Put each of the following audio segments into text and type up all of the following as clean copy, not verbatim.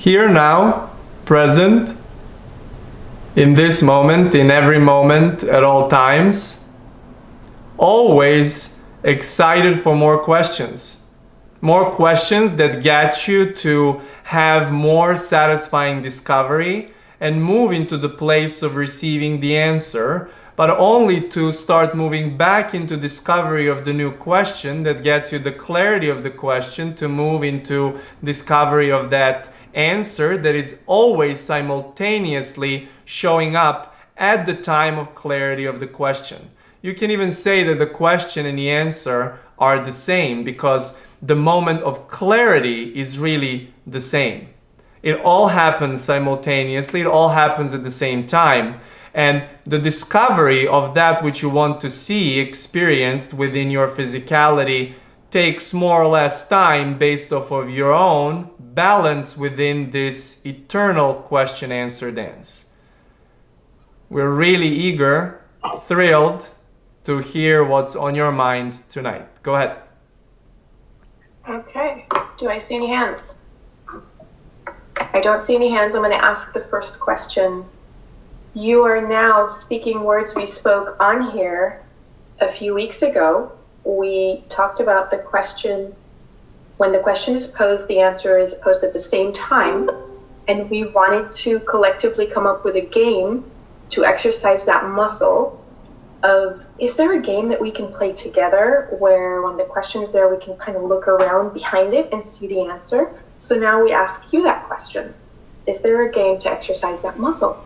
here now, present, in this moment, in every moment, at all times, always excited for more questions. More questions that get you to have more satisfying discovery and move into the place of receiving the answer, but only to start moving back into discovery of the new question that gets you the clarity of the question to move into discovery of that answer that is always simultaneously showing up at the time of clarity of the question. You can even say that the question and the answer are the same because the moment of clarity is really the same. It all happens simultaneously, it all happens at the same time. And the discovery of that which you want to see experienced within your physicality takes more or less time based off of your own balance within this eternal question-answer dance. We're really eager, thrilled to hear what's on your mind tonight. Go ahead. Okay. Do I see any hands? I don't see any hands. I'm going to ask the first question. You are now speaking words we spoke on here a few weeks ago. We talked about the question. When the question is posed, the answer is posed at the same time. And we wanted to collectively come up with a game to exercise that muscle of, is there a game that we can play together where when the question is there, we can kind of look around behind it and see the answer? So now we ask you that question. Is there a game to exercise that muscle?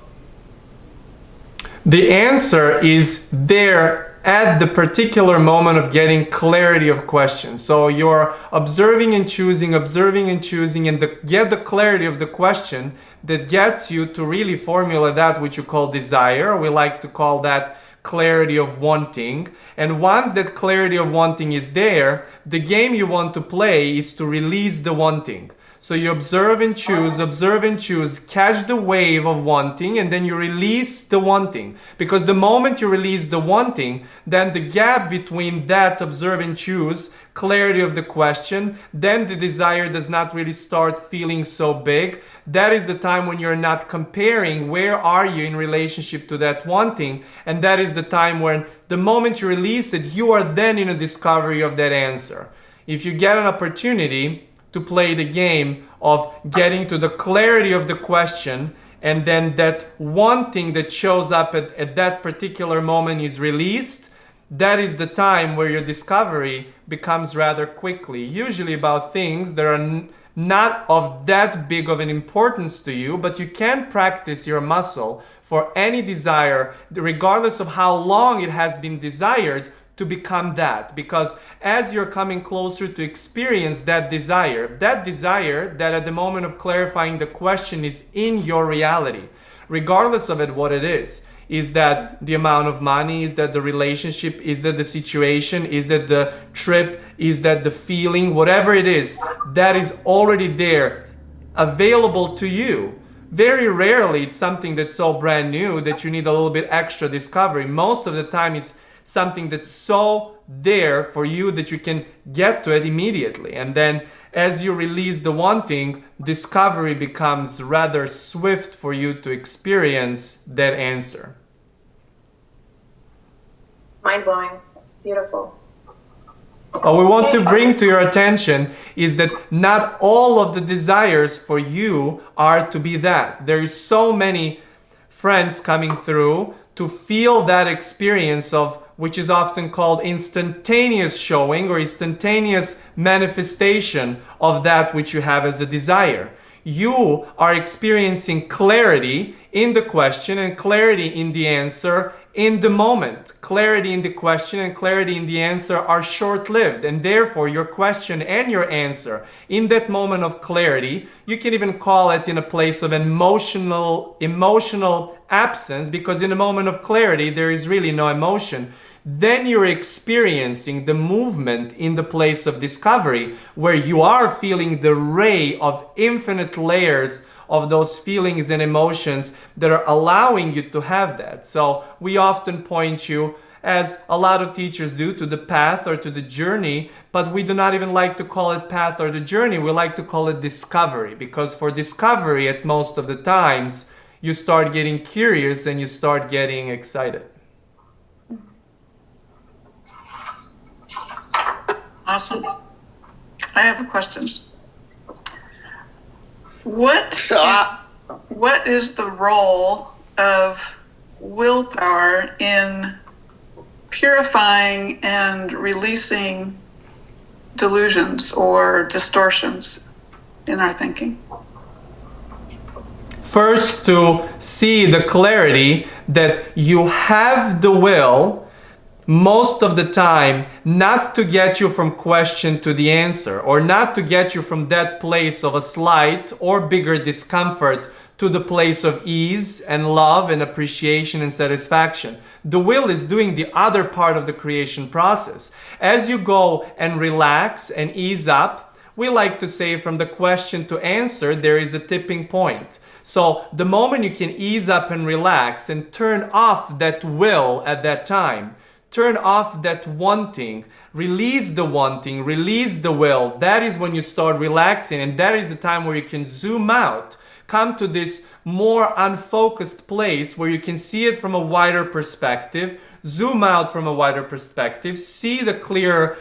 The answer is there at the particular moment of getting clarity of questions. So you're observing and choosing, and get the clarity of the question that gets you to really formulate that which you call desire. We like to call that clarity of wanting. And once that clarity of wanting is there, the game you want to play is to release the wanting. So you observe and choose, catch the wave of wanting, and then you release the wanting. Because the moment you release the wanting, then the gap between that observe and choose, clarity of the question, then the desire does not really start feeling so big. That is the time when you're not comparing where are you in relationship to that wanting, and that is the time when the moment you release it, you are then in a discovery of that answer. If you get an opportunity to play the game of getting to the clarity of the question, and then that wanting that shows up at that particular moment is released, that is the time where your discovery becomes rather quickly, usually about things that are not of that big of an importance to you, but you can practice your muscle for any desire, regardless of how long it has been desired, to become that. Because as you're coming closer to experience that desire that at the moment of clarifying the question is in your reality, regardless of it, what it is that the amount of money, is that the relationship, is that the situation, is that the trip, is that the feeling, whatever it is, that is already there, available to you. Very rarely it's something that's so brand new that you need a little bit extra discovery. Most of the time it's something that's so there for you that you can get to it immediately. And then as you release the wanting, discovery becomes rather swift for you to experience that answer. Mind-blowing. Beautiful. What we want to bring to your attention is that not all of the desires for you are to be that. There is so many friends coming through to feel that experience of, which is often called instantaneous showing or instantaneous manifestation of that which you have as a desire. You are experiencing clarity in the question and clarity in the answer in the moment. Clarity in the question and clarity in the answer are short-lived, and therefore your question and your answer in that moment of clarity, you can even call it in a place of emotional absence, because in a moment of clarity there is really no emotion. Then you're experiencing the movement in the place of discovery, where you are feeling the ray of infinite layers of those feelings and emotions that are allowing you to have that. So we often point you as a lot of teachers do, to the path or to the journey, but we do not even like to call it path or the journey. We like to call it discovery, because for discovery, at most of the times, you start getting curious and you start getting excited. Awesome. I have a question. What is the role of willpower in purifying and releasing delusions or distortions in our thinking? First, to see the clarity that you have the will most of the time not to get you from question to the answer, or not to get you from that place of a slight or bigger discomfort to the place of ease and love and appreciation and satisfaction. The will is doing the other part of the creation process. As you go and relax and ease up, we like to say from the question to answer, there is a tipping point. So the moment you can ease up and relax and turn off that will at that time, turn off that wanting, release the wanting, release the will, that is when you start relaxing, and that is the time where you can zoom out, come to this more unfocused place where you can see it from a wider perspective, zoom out from a wider perspective, see the clearer,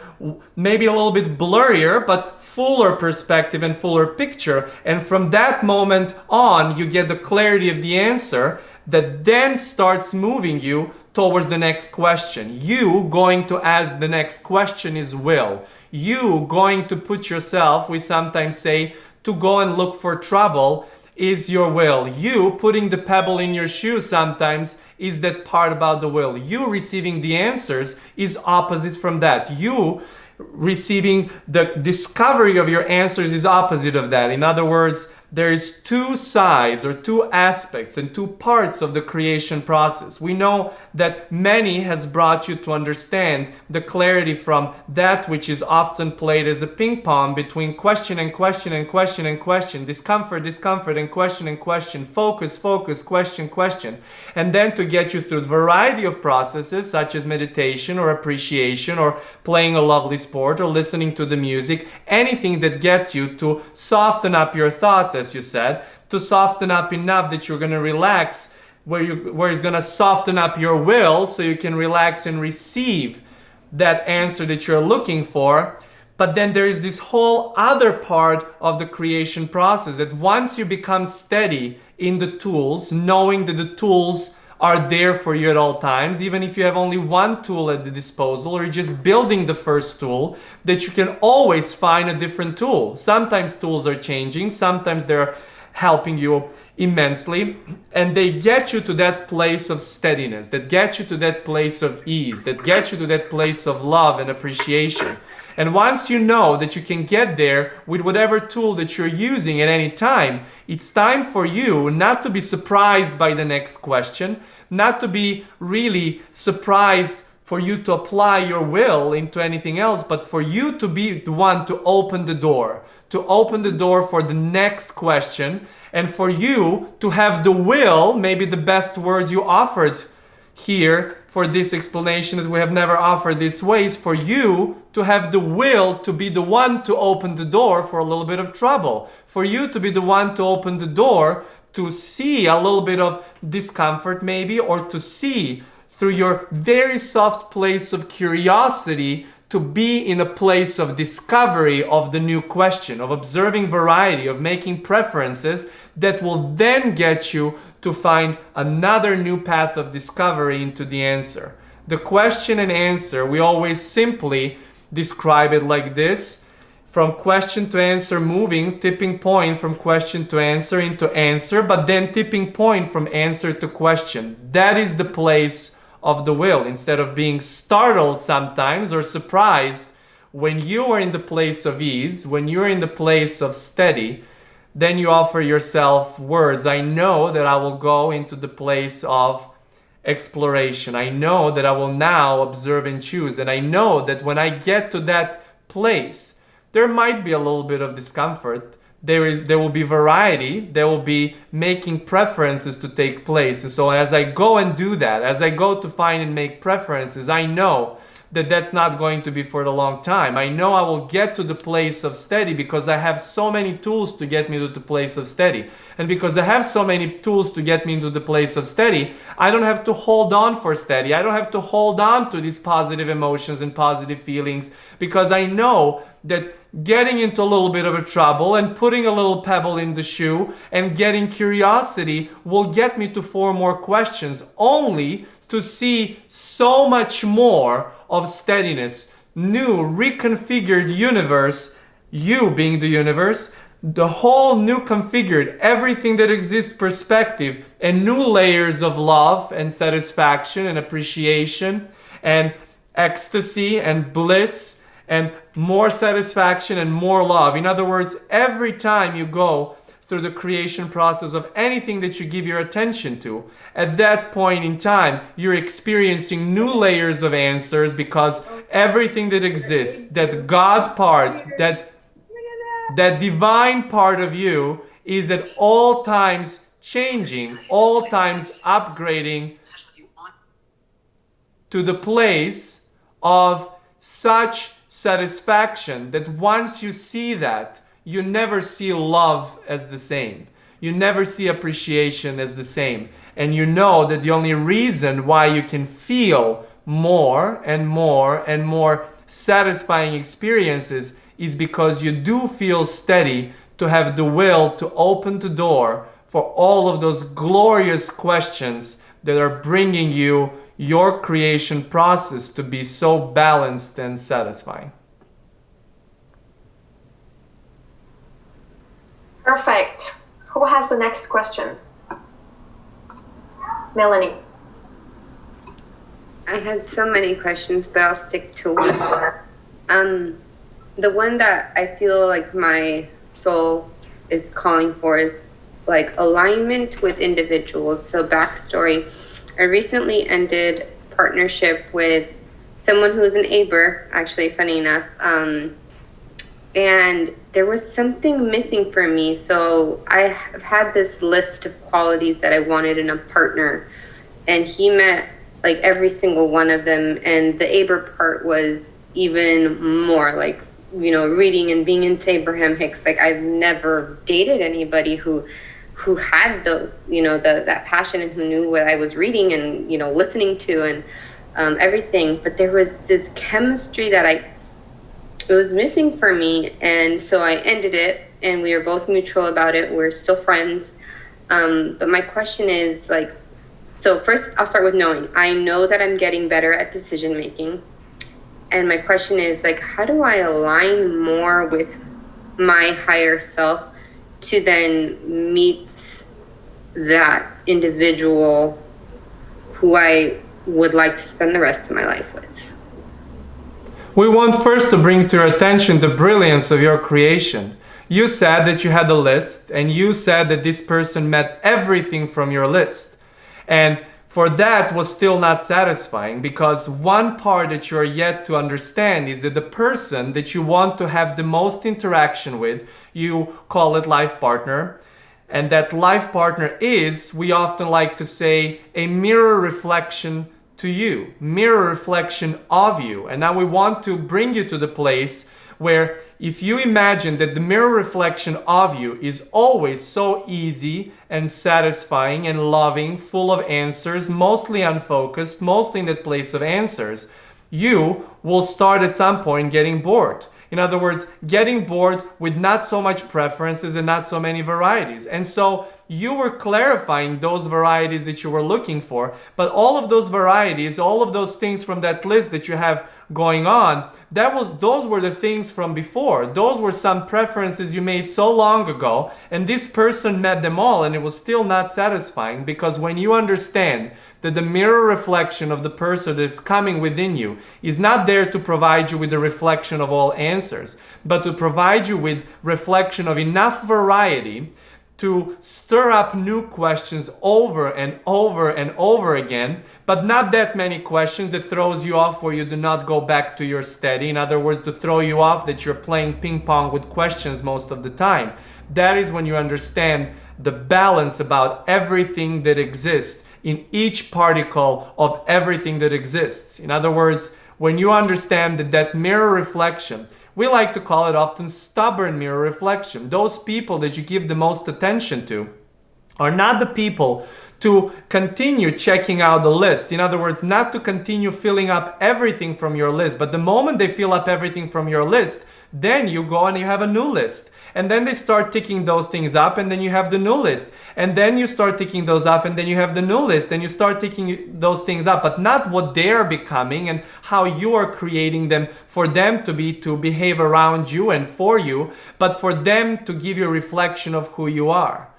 maybe a little bit blurrier, but fuller perspective and fuller picture. And from that moment on, you get the clarity of the answer that then starts moving you towards the next question. You going to ask the next question is will. You going to put yourself, we sometimes say, to go and look for trouble is your will. You putting the pebble in your shoe sometimes is that part about the will. You receiving the answers is opposite from that. You receiving the discovery of your answers is opposite of that. In other words, there is two sides or two aspects and two parts of the creation process. We know that many has brought you to understand the clarity from that which is often played as a ping pong between question and question and question and question, discomfort, discomfort, and question, focus, focus, question, and then to get you through a variety of processes such as meditation or appreciation or playing a lovely sport or listening to the music, anything that gets you to soften up your thoughts, as you said, to soften up enough that you're going to relax, where it's going to soften up your will so you can relax and receive that answer that you're looking for. But then there is this whole other part of the creation process that once you become steady in the tools, knowing that the tools are there for you at all times, even if you have only one tool at the disposal or you're just building the first tool, that you can always find a different tool. Sometimes tools are changing, sometimes they're helping you immensely, and they get you to that place of steadiness, that get you to that place of ease, that get you to that place of love and appreciation. And once you know that you can get there with whatever tool that you're using at any time, it's time for you not to be surprised by the next question, not to be really surprised for you to apply your will into anything else, but for you to be the one to open the door for the next question, and for you to have the will, maybe the best words you offered here for this explanation that we have never offered this way, is for you to have the will to be the one to open the door for a little bit of trouble, for you to be the one to open the door to see a little bit of discomfort maybe, or to see through your very soft place of curiosity, to be in a place of discovery of the new question, of observing variety, of making preferences that will then get you to find another new path of discovery into the answer. The question and answer, we always simply describe it like this: from question to answer, moving, tipping point from question to answer into answer, but then tipping point from answer to question. That is the place of the will. Instead of being startled sometimes or surprised when you are in the place of ease, when you're in the place of steady, then you offer yourself words. I know that I will go into the place of exploration. I know that I will now observe and choose. And I know that when I get to that place, there might be a little bit of discomfort. there will be variety, there will be making preferences to take place. And so as I go and do that, as I go to find and make preferences, I know that that's not going to be for the long time. I know I will get to the place of steady because I have so many tools to get me to the place of steady. And because I have so many tools to get me into the place of steady, I don't have to hold on for steady. I don't have to hold on to these positive emotions and positive feelings, because I know that getting into a little bit of a trouble and putting a little pebble in the shoe and getting curiosity will get me to 4 more questions, only to see so much more of steadiness, new reconfigured universe, you being the universe, the whole new configured, everything that exists perspective, and new layers of love and satisfaction and appreciation and ecstasy and bliss and more satisfaction and more love. In other words, every time you go through the creation process of anything that you give your attention to, at that point in time, you're experiencing new layers of answers, because everything that exists, that God part, that divine part of you is at all times changing, all times upgrading to the place of such satisfaction that once you see that, you never see love as the same. You never see appreciation as the same. And you know that the only reason why you can feel more and more and more satisfying experiences is because you do feel steady to have the will to open the door for all of those glorious questions that are bringing you your creation process to be so balanced and satisfying. Perfect. Who has the next question? Melanie. I had so many questions, but I'll stick to one. The one that I feel like my soul is calling for is like alignment with individuals. So backstory, I recently ended partnership with someone who is an Aber, actually, funny enough. And there was something missing for me. So I have had this list of qualities that I wanted in a partner, and he met like every single one of them. And the Aber part was even more like, you know, reading and being into Abraham Hicks. Like I've never dated anybody who had those, you know, that passion, and who knew what I was reading and, you know, listening to and everything. But there was this chemistry that it was missing for me. And so I ended it, and we were both mutual about it. We're still friends. But my question is like, so first I'll start with knowing. I know that I'm getting better at decision making. And my question is like, how do I align more with my higher self to then meet that individual who I would like to spend the rest of my life with? We want first to bring to your attention the brilliance of your creation. You said that you had a list, and you said that this person met everything from your list. And for that was still not satisfying, because one part that you are yet to understand is that the person that you want to have the most interaction with, you call it life partner. And that life partner is, we often like to say, a mirror reflection to you, mirror reflection of you. And now we want to bring you to the place where if you imagine that the mirror reflection of you is always so easy and satisfying and loving, full of answers, mostly unfocused, mostly in that place of answers, you will start at some point getting bored. In other words, getting bored with not so much preferences and not so many varieties. And so you were clarifying those varieties that you were looking for, but all of those varieties, all of those things from that list that you have going on, those were the things from before. Those were some preferences you made so long ago, and this person met them all, and it was still not satisfying, because when you understand that the mirror reflection of the person that is coming within you is not there to provide you with the reflection of all answers, but to provide you with reflection of enough variety to stir up new questions over and over and over again, but not that many questions that throws you off where you do not go back to your steady. In other words, to throw you off that you're playing ping pong with questions most of the time. That is when you understand the balance about everything that exists in each particle of everything that exists. In other words, when you understand that mirror reflection, we like to call it often stubborn mirror reflection. Those people that you give the most attention to are not the people to continue checking out the list. In other words, not to continue filling up everything from your list. But the moment they fill up everything from your list, then you go and you have a new list. And then they start ticking those things up, and then you have the new list. And then you start ticking those up, and then you have the new list, and you start ticking those things up, but not what they're becoming and how you are creating them for them to behave around you and for you, but for them to give you a reflection of who you are.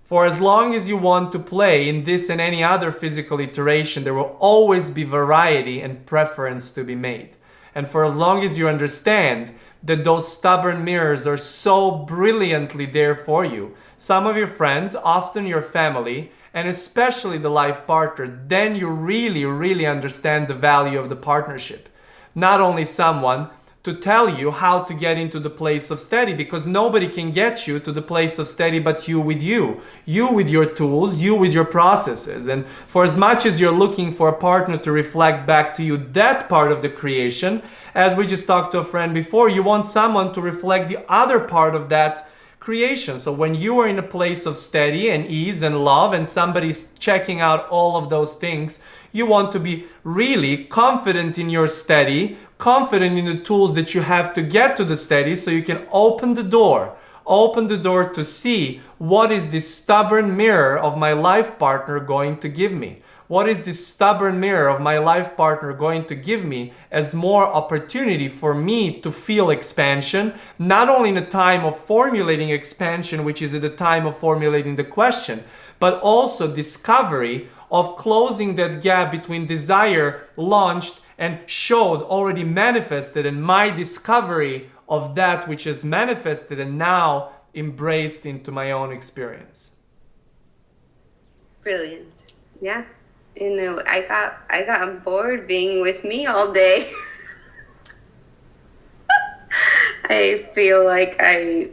For as long as you want to play in this and any other physical iteration, there will always be variety and preference to be made. And for as long as you understand that those stubborn mirrors are so brilliantly there for you, some of your friends, often your family, and especially the life partner, then you really, really understand the value of the partnership. Not only someone to tell you how to get into the place of steady, because nobody can get you to the place of steady but you with you. You with your tools, you with your processes. And for as much as you're looking for a partner to reflect back to you that part of the creation, as we just talked to a friend before, you want someone to reflect the other part of that creation. So when you are in a place of steady and ease and love and somebody's checking out all of those things, you want to be really confident in your steady, confident in the tools that you have to get to the steady, so you can open the door to see what is this stubborn mirror of my life partner going to give me. What is this stubborn mirror of my life partner going to give me as more opportunity for me to feel expansion, not only in the time of formulating expansion, which is at the time of formulating the question, but also discovery of closing that gap between desire launched and showed, already manifested, and my discovery of that which is manifested and now embraced into my own experience. Brilliant. Yeah. You know, I got bored being with me all day. I feel like I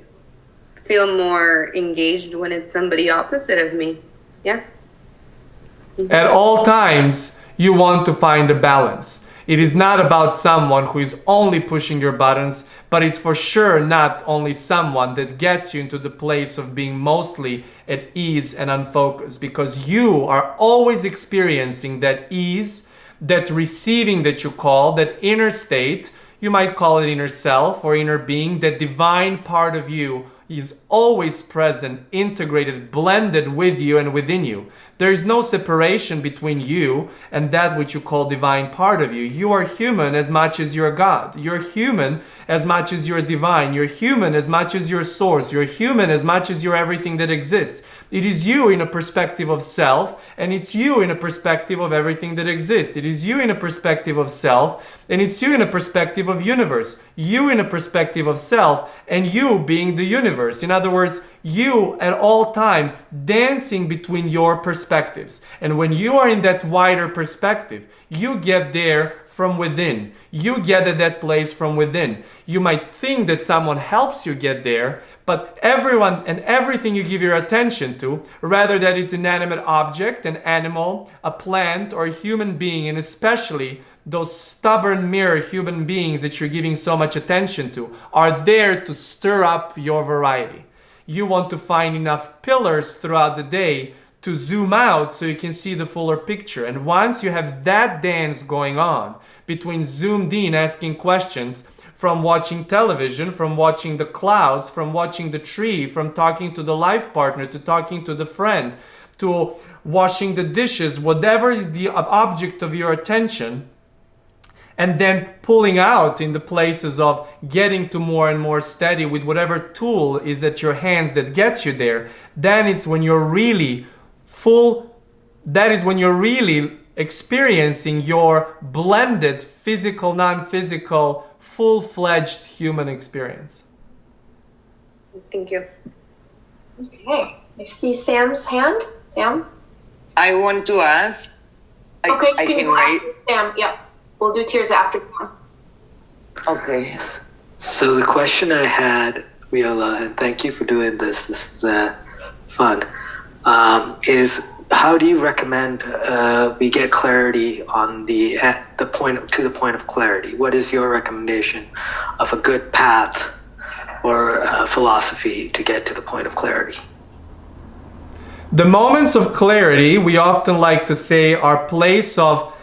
feel more engaged when it's somebody opposite of me. Yeah. At all times, you want to find a balance. It is not about someone who is only pushing your buttons, but it's for sure not only someone that gets you into the place of being mostly at ease and unfocused, because you are always experiencing that ease, that receiving that you call, that inner state. You might call it inner self or inner being. That divine part of you is always present, integrated, blended with you and within you. There is no separation between you and that which you call divine part of you. You are human as much as you're God. You're human as much as you're divine. You're human as much as you're source. You're human as much as you're everything that exists. It is you in a perspective of self, and it's you in a perspective of everything that exists. It is you in a perspective of self, and it's you in a perspective of universe. You in a perspective of self, and you being the universe. In other words, you at all time dancing between your perspectives. And when you are in that wider perspective, you get there from within. You get at that place from within. You might think that someone helps you get there, but everyone and everything you give your attention to, rather that it's an inanimate object, an animal, a plant, or a human being, and especially those stubborn mirror human beings that you're giving so much attention to, are there to stir up your variety. You want to find enough pillars throughout the day to zoom out so you can see the fuller picture. And once you have that dance going on between zoomed in asking questions, from watching television, from watching the clouds, from watching the tree, from talking to the life partner, to talking to the friend, to washing the dishes, whatever is the object of your attention, and then pulling out in the places of getting to more and more steady with whatever tool is at your hands that gets you there, then it's when you're really that is when you're really experiencing your blended physical, non-physical, full-fledged human experience. Thank you. Okay, I see Sam's hand. Sam? I want to ask. Okay, I can can you write. ask Sam? Yep. We'll do tears after Sam. Okay. So the question I had Weola, and thank you for doing this. This is fun. Is how do you recommend we get clarity on the point of clarity? What is your recommendation of a good path or philosophy to get to the point of clarity? The moments of clarity, we often like to say, are place of,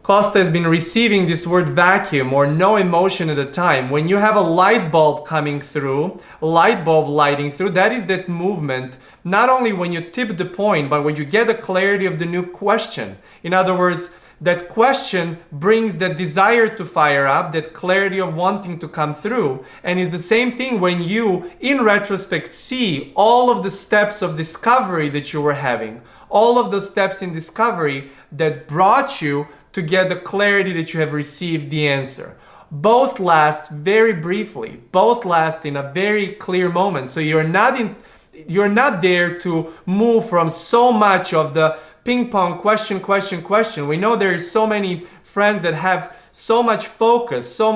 Kosta has been receiving this word vacuum or no emotion at a time. When you have a light bulb coming through, light bulb lighting through, that is that movement, not only when you tip the point, but when you get the clarity of the new question. In other words, that question brings that desire to fire up, that clarity of wanting to come through. And it's the same thing when you, in retrospect, see all of the steps of discovery that you were having, all of the steps in discovery that brought you to get the clarity that you have received the answer. Both last very briefly, both last in a very clear moment. So you're not there to move from so much of the ping pong question. We know there is so many friends that have so much focus time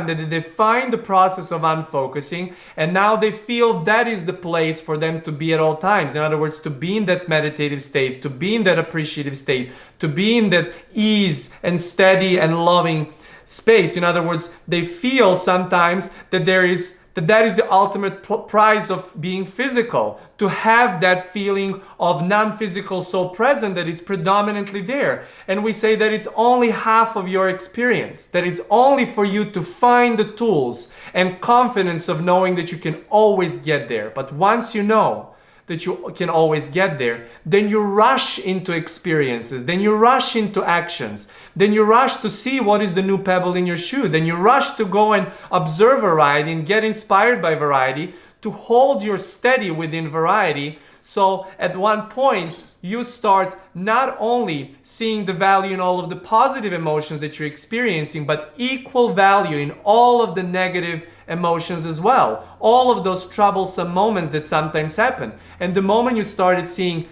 that they find the process of unfocusing, and now they feel that is the place for them to be at all times. In other words, to be in that meditative state, to be in that appreciative state, to be in that ease and steady and loving space. In other words, they feel sometimes that that is the ultimate prize of being physical, to have that feeling of non-physical so present that it's predominantly there. And we say that it's only half of your experience, that it's only for you to find the tools and confidence of knowing that you can always get there. But once you know that you can always get there, then you rush into experiences, then you rush into actions, then you rush to see what is the new pebble in your shoe, then you rush to go and observe variety and get inspired by variety, to hold your steady within variety. So at one point you start not only seeing the value in all of the positive emotions that you're experiencing, but equal value in all of the negative emotions as well, all of those troublesome moments that sometimes happen. And the moment you start seeing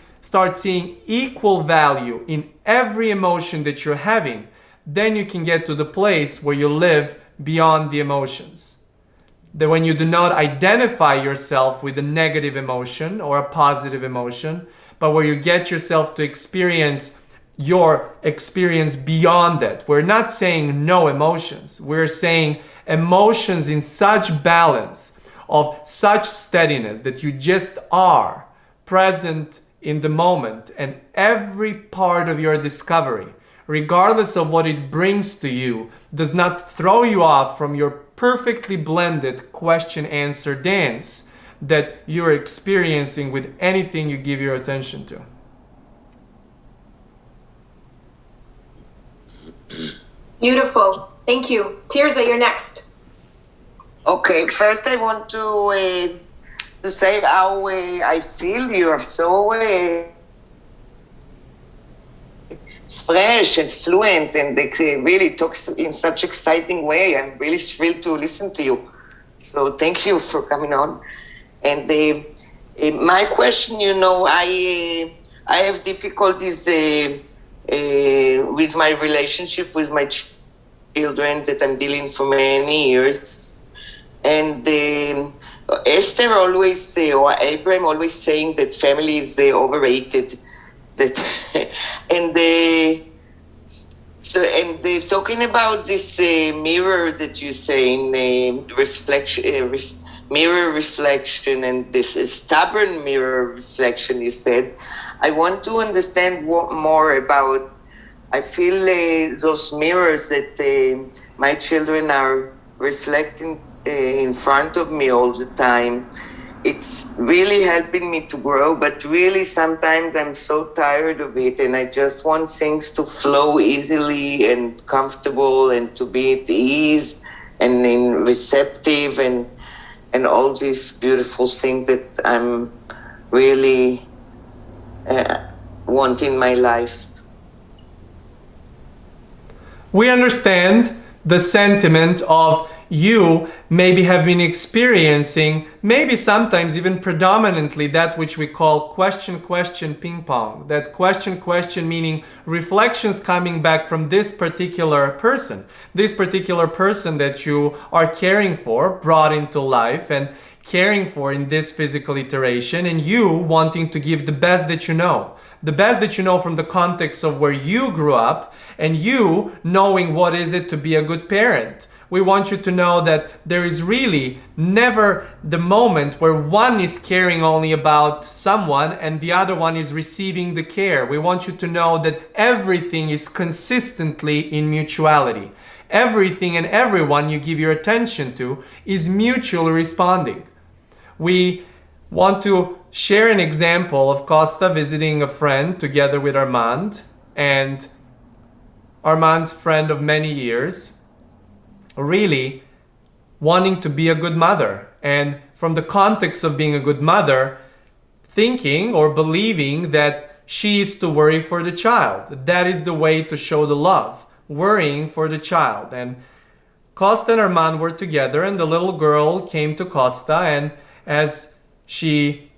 equal value in every emotion that you're having, then you can get to the place where you live beyond the emotions. That when you do not identify yourself with a negative emotion or a positive emotion, but where you get yourself to experience your experience beyond that. We're not saying no emotions. We're saying emotions in such balance, of such steadiness, that you just are present in the moment, and every part of your discovery, regardless of what it brings to you, does not throw you off from your perfectly blended question-answer dance that you're experiencing with anything you give your attention to. Beautiful. Thank you. Tirza, you're next. Okay, first I want to say how I feel you are so fresh and fluent, and they really talk in such exciting way. I'm really thrilled to listen to you. So thank you for coming on. And my question, I have difficulties with my relationship with my children that I'm dealing for many years. And Esther always, or Abraham always saying that family is overrated. That and talking about this mirror that you say in reflection, mirror reflection, and this stubborn mirror reflection you said, I want to understand more about. I feel those mirrors that my children are reflecting in front of me all the time. It's really helping me to grow, but really sometimes I'm so tired of it, and I just want things to flow easily and comfortable, and to be at ease and in receptive and all these beautiful things that I'm really want in my life. We understand the sentiment of you maybe have been experiencing, maybe sometimes even predominantly, that which we call question ping pong. That question meaning reflections coming back from this particular person that you are caring for, brought into life and caring for in this physical iteration, and you wanting to give the best that you know. The best that you know from the context of where you grew up, and you knowing what is it to be a good parent. We want you to know that there is really never the moment where one is caring only about someone and the other one is receiving the care. We want you to know that everything is consistently in mutuality. Everything and everyone you give your attention to is mutually responding. We want to share an example of Kosta visiting a friend together with Armand, and Armand's friend of many years really wanting to be a good mother, and from the context of being a good mother, thinking or believing that she is to worry for the child. That is the way to show the love, worrying for the child. And Kosta and Armand were together, and the little girl came to Kosta, and as she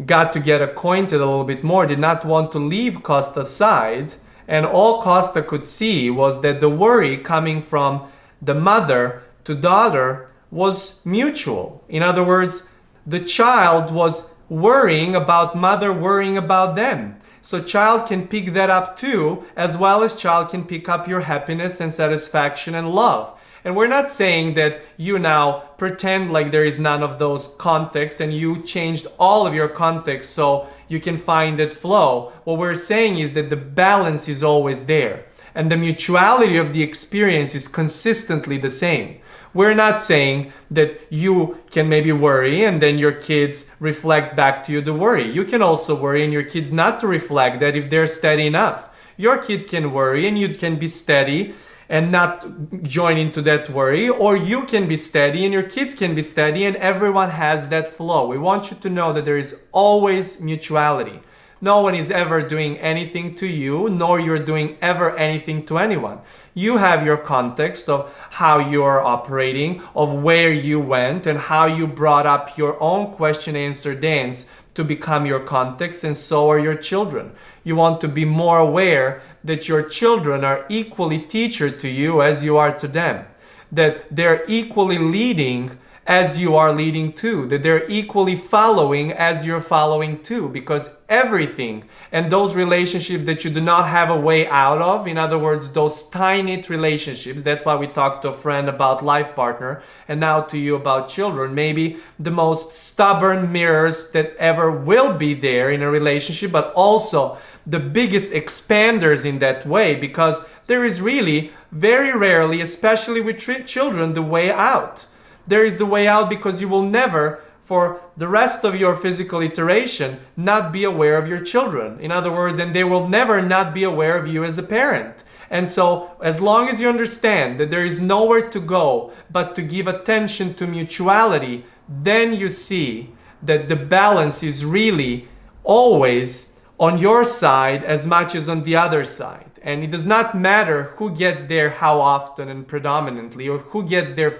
got to get acquainted a little bit more, did not want to leave Kosta's side, and all Kosta could see was that the worry coming from the mother to daughter was mutual. In other words, the child was worrying about mother worrying about them. So child can pick that up too, as well as child can pick up your happiness and satisfaction and love. And we're not saying that you now pretend like there is none of those contexts and you changed all of your context so you can find that flow. What we're saying is that the balance is always there, and the mutuality of the experience is consistently the same. We're not saying that you can maybe worry and then your kids reflect back to you the worry. You can also worry and your kids not to reflect that if they're steady enough. Your kids can worry and you can be steady and not join into that worry, or you can be steady and your kids can be steady, and everyone has that flow. We want you to know that there is always mutuality. No one is ever doing anything to you, nor you're doing ever anything to anyone. You have your context of how you're operating, of where you went, and how you brought up your own question-answer dance to become your context, and so are your children. You want to be more aware that your children are equally teacher to you as you are to them, that they're equally leading as you are leading too, that they're equally following as you're following too, because everything and those relationships that you do not have a way out of, in other words, those tiny relationships, that's why we talked to a friend about life partner, and now to you about children, maybe the most stubborn mirrors that ever will be there in a relationship, but also the biggest expanders in that way, because there is really very rarely, especially with children, the way out. There is the way out because you will never, for the rest of your physical iteration, not be aware of your children. In other words, and they will never not be aware of you as a parent. And so, as long as you understand that there is nowhere to go but to give attention to mutuality, then you see that the balance is really always on your side as much as on the other side. And it does not matter who gets there how often and predominantly, or who gets there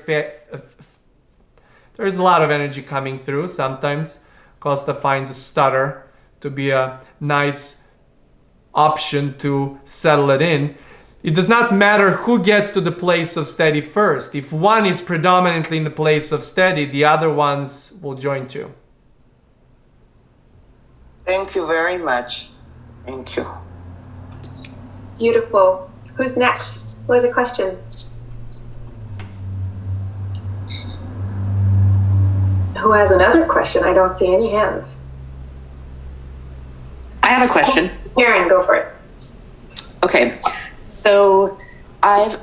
there's a lot of energy coming through. Sometimes Kosta finds a stutter to be a nice option to settle it in. It does not matter who gets to the place of steady first. If one is predominantly in the place of steady, the other ones will join too. Thank you very much. Thank you. Beautiful. Who's next? Who has a question? Who has another question? I don't see any hands. I have a question. Karen, go for it. Okay, so I've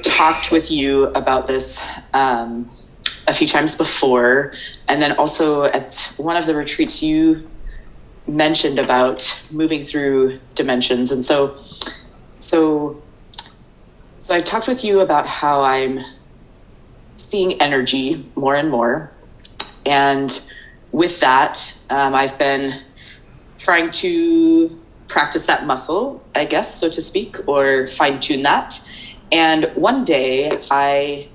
talked with you about this a few times before, and then also at one of the retreats you mentioned about moving through dimensions. And so I've talked with you about how I'm seeing energy more and more. And with that, I've been trying to practice that muscle, I guess, so to speak, or fine tune that. And one day I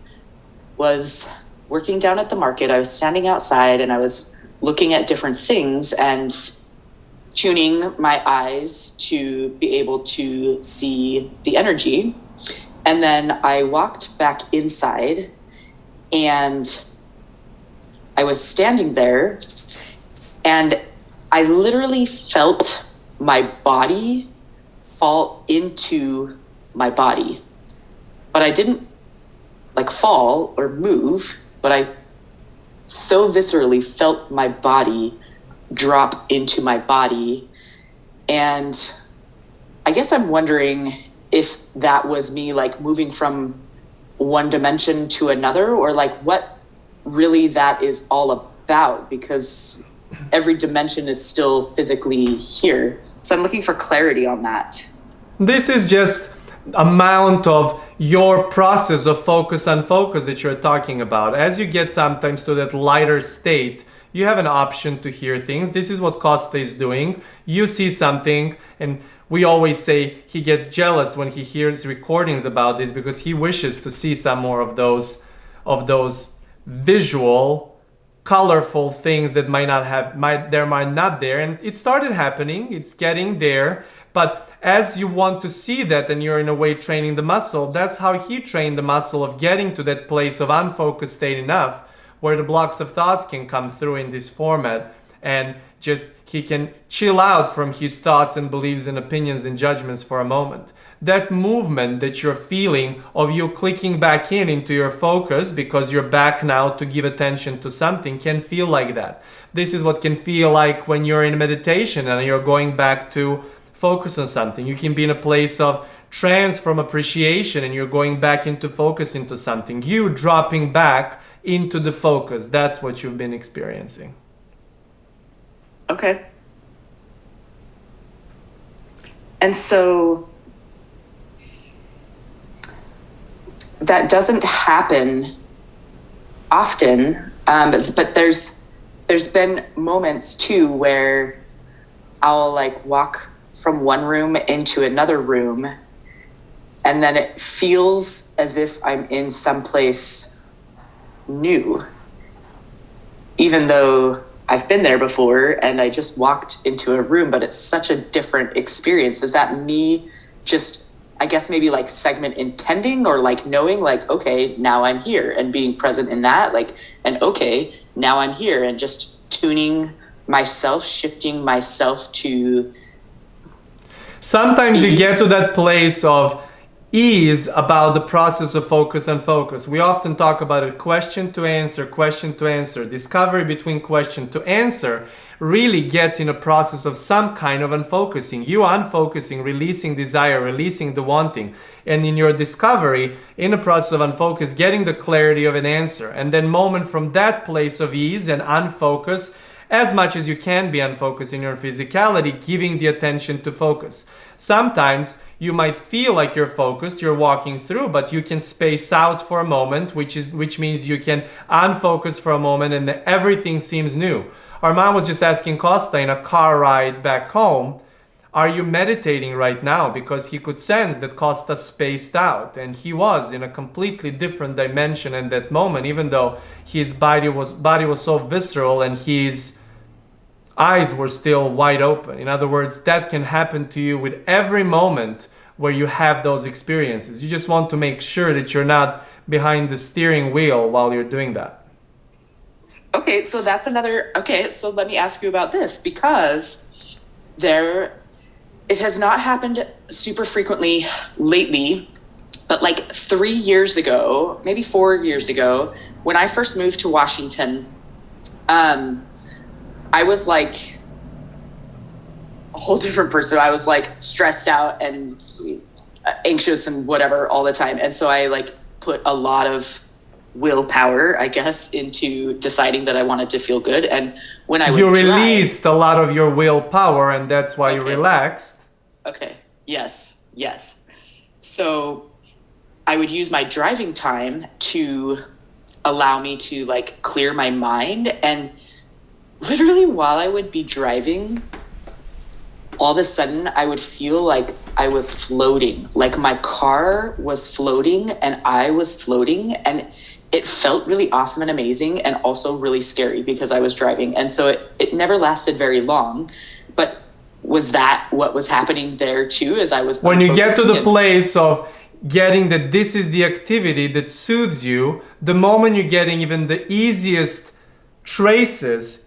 was working down at the market. I was standing outside and I was looking at different things and tuning my eyes to be able to see the energy. And then I walked back inside and I was standing there and I literally felt my body fall into my body. But I didn't like fall or move, but I so viscerally felt my body drop into my body. And I guess I'm wondering if that was me like moving from one dimension to another, or like what really that is all about, because every dimension is still physically here. So I'm looking for clarity on that. This is just amount of your process of focus and focus that you're talking about. As you get sometimes to that lighter state, you have an option to hear things. This is what Kosta is doing. You see something, and we always say he gets jealous when he hears recordings about this because he wishes to see some more of those visual, colorful things that might not there. And it started happening. It's getting there. But as you want to see that and you're in a way training the muscle, that's how he trained the muscle of getting to that place of unfocused state enough where the blocks of thoughts can come through in this format, and just he can chill out from his thoughts and beliefs and opinions and judgments for a moment. That movement that you're feeling of you clicking back into your focus because you're back now to give attention to something can feel like that. This is what can feel like when you're in meditation and you're going back to focus on something. You can be in a place of trance from appreciation and you're going back into focus into something. You dropping back into the focus. That's what you've been experiencing. Okay. And so that doesn't happen often, but there's been moments too where I'll like walk from one room into another room, and then it feels as if I'm in someplace new, even though I've been there before and I just walked into a room, but it's such a different experience. Is that me just, I guess maybe like segment intending, or like knowing like, okay, now I'm here and being present in that, like, and okay, now I'm here, and just tuning myself, shifting myself to. Sometimes you get to that place of ease about the process of focus and focus. We often talk about it, question to answer, discovery between question to answer really gets in a process of some kind of unfocusing. You unfocusing, releasing desire, releasing the wanting. And in your discovery, in the process of unfocus, getting the clarity of an answer. And then moment from that place of ease and unfocus, as much as you can be unfocused in your physicality, giving the attention to focus. Sometimes you might feel like you're focused, you're walking through, but you can space out for a moment, which means you can unfocus for a moment and everything seems new. Our mom was just asking Kosta in a car ride back home, are you meditating right now? Because he could sense that Kosta spaced out and he was in a completely different dimension in that moment, even though his body was so visceral and his eyes were still wide open. In other words, that can happen to you with every moment where you have those experiences. You just want to make sure that you're not behind the steering wheel while you're doing that. Okay, so that's another, okay, so let me ask you about this, because it has not happened super frequently lately, but like 3 years ago, maybe 4 years ago, when I first moved to Washington, I was like a whole different person. I was like stressed out and anxious and whatever all the time. And so I like put a lot of willpower, I guess, into deciding that I wanted to feel good. And when I would released a lot of your willpower, and that's why you relaxed. Okay. Yes. So I would use my driving time to allow me to like clear my mind. And literally while I would be driving, all of a sudden I would feel like I was floating, like my car was floating and I was floating. And it felt really awesome and amazing, and also really scary because I was driving. And so it never lasted very long. But was that what was happening there too, as I was when you get to the unfocusing? place of getting that this is the activity that soothes you, the moment you're getting even the easiest traces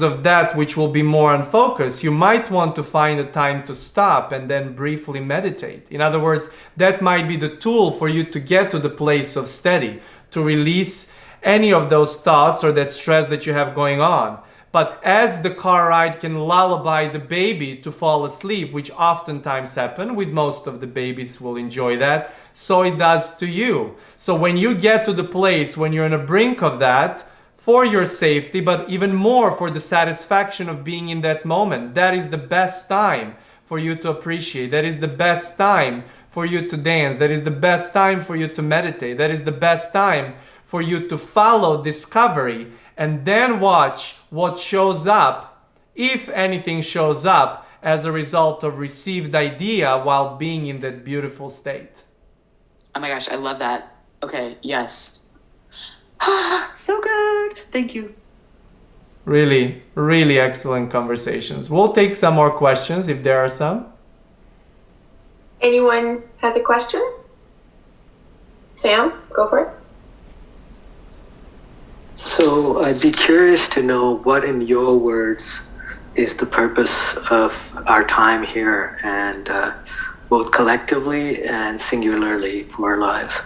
of that which will be more unfocused, you might want to find a time to stop and then briefly meditate. In other words, that might be the tool for you to get to the place of steady, to release any of those thoughts or that stress that you have going on. But as the car ride can lullaby the baby to fall asleep, which oftentimes happen, with most of the babies will enjoy that, so it does to you. So when you get to the place when you're on the brink of that, for your safety, but even more for the satisfaction of being in that moment, that is the best time for you to appreciate. That is the best time for you to dance. That is the best time for you to meditate. That is the best time for you to follow discovery and then watch what shows up, if anything shows up, as a result of received idea while being in that beautiful state. Oh my gosh, I love that. Okay, yes. So good. Thank you. Really, really excellent conversations. We'll take some more questions if there are some. Anyone has a question? Sam, go for it. So I'd be curious to know what, in your words, is the purpose of our time here, and both collectively and singularly for our lives.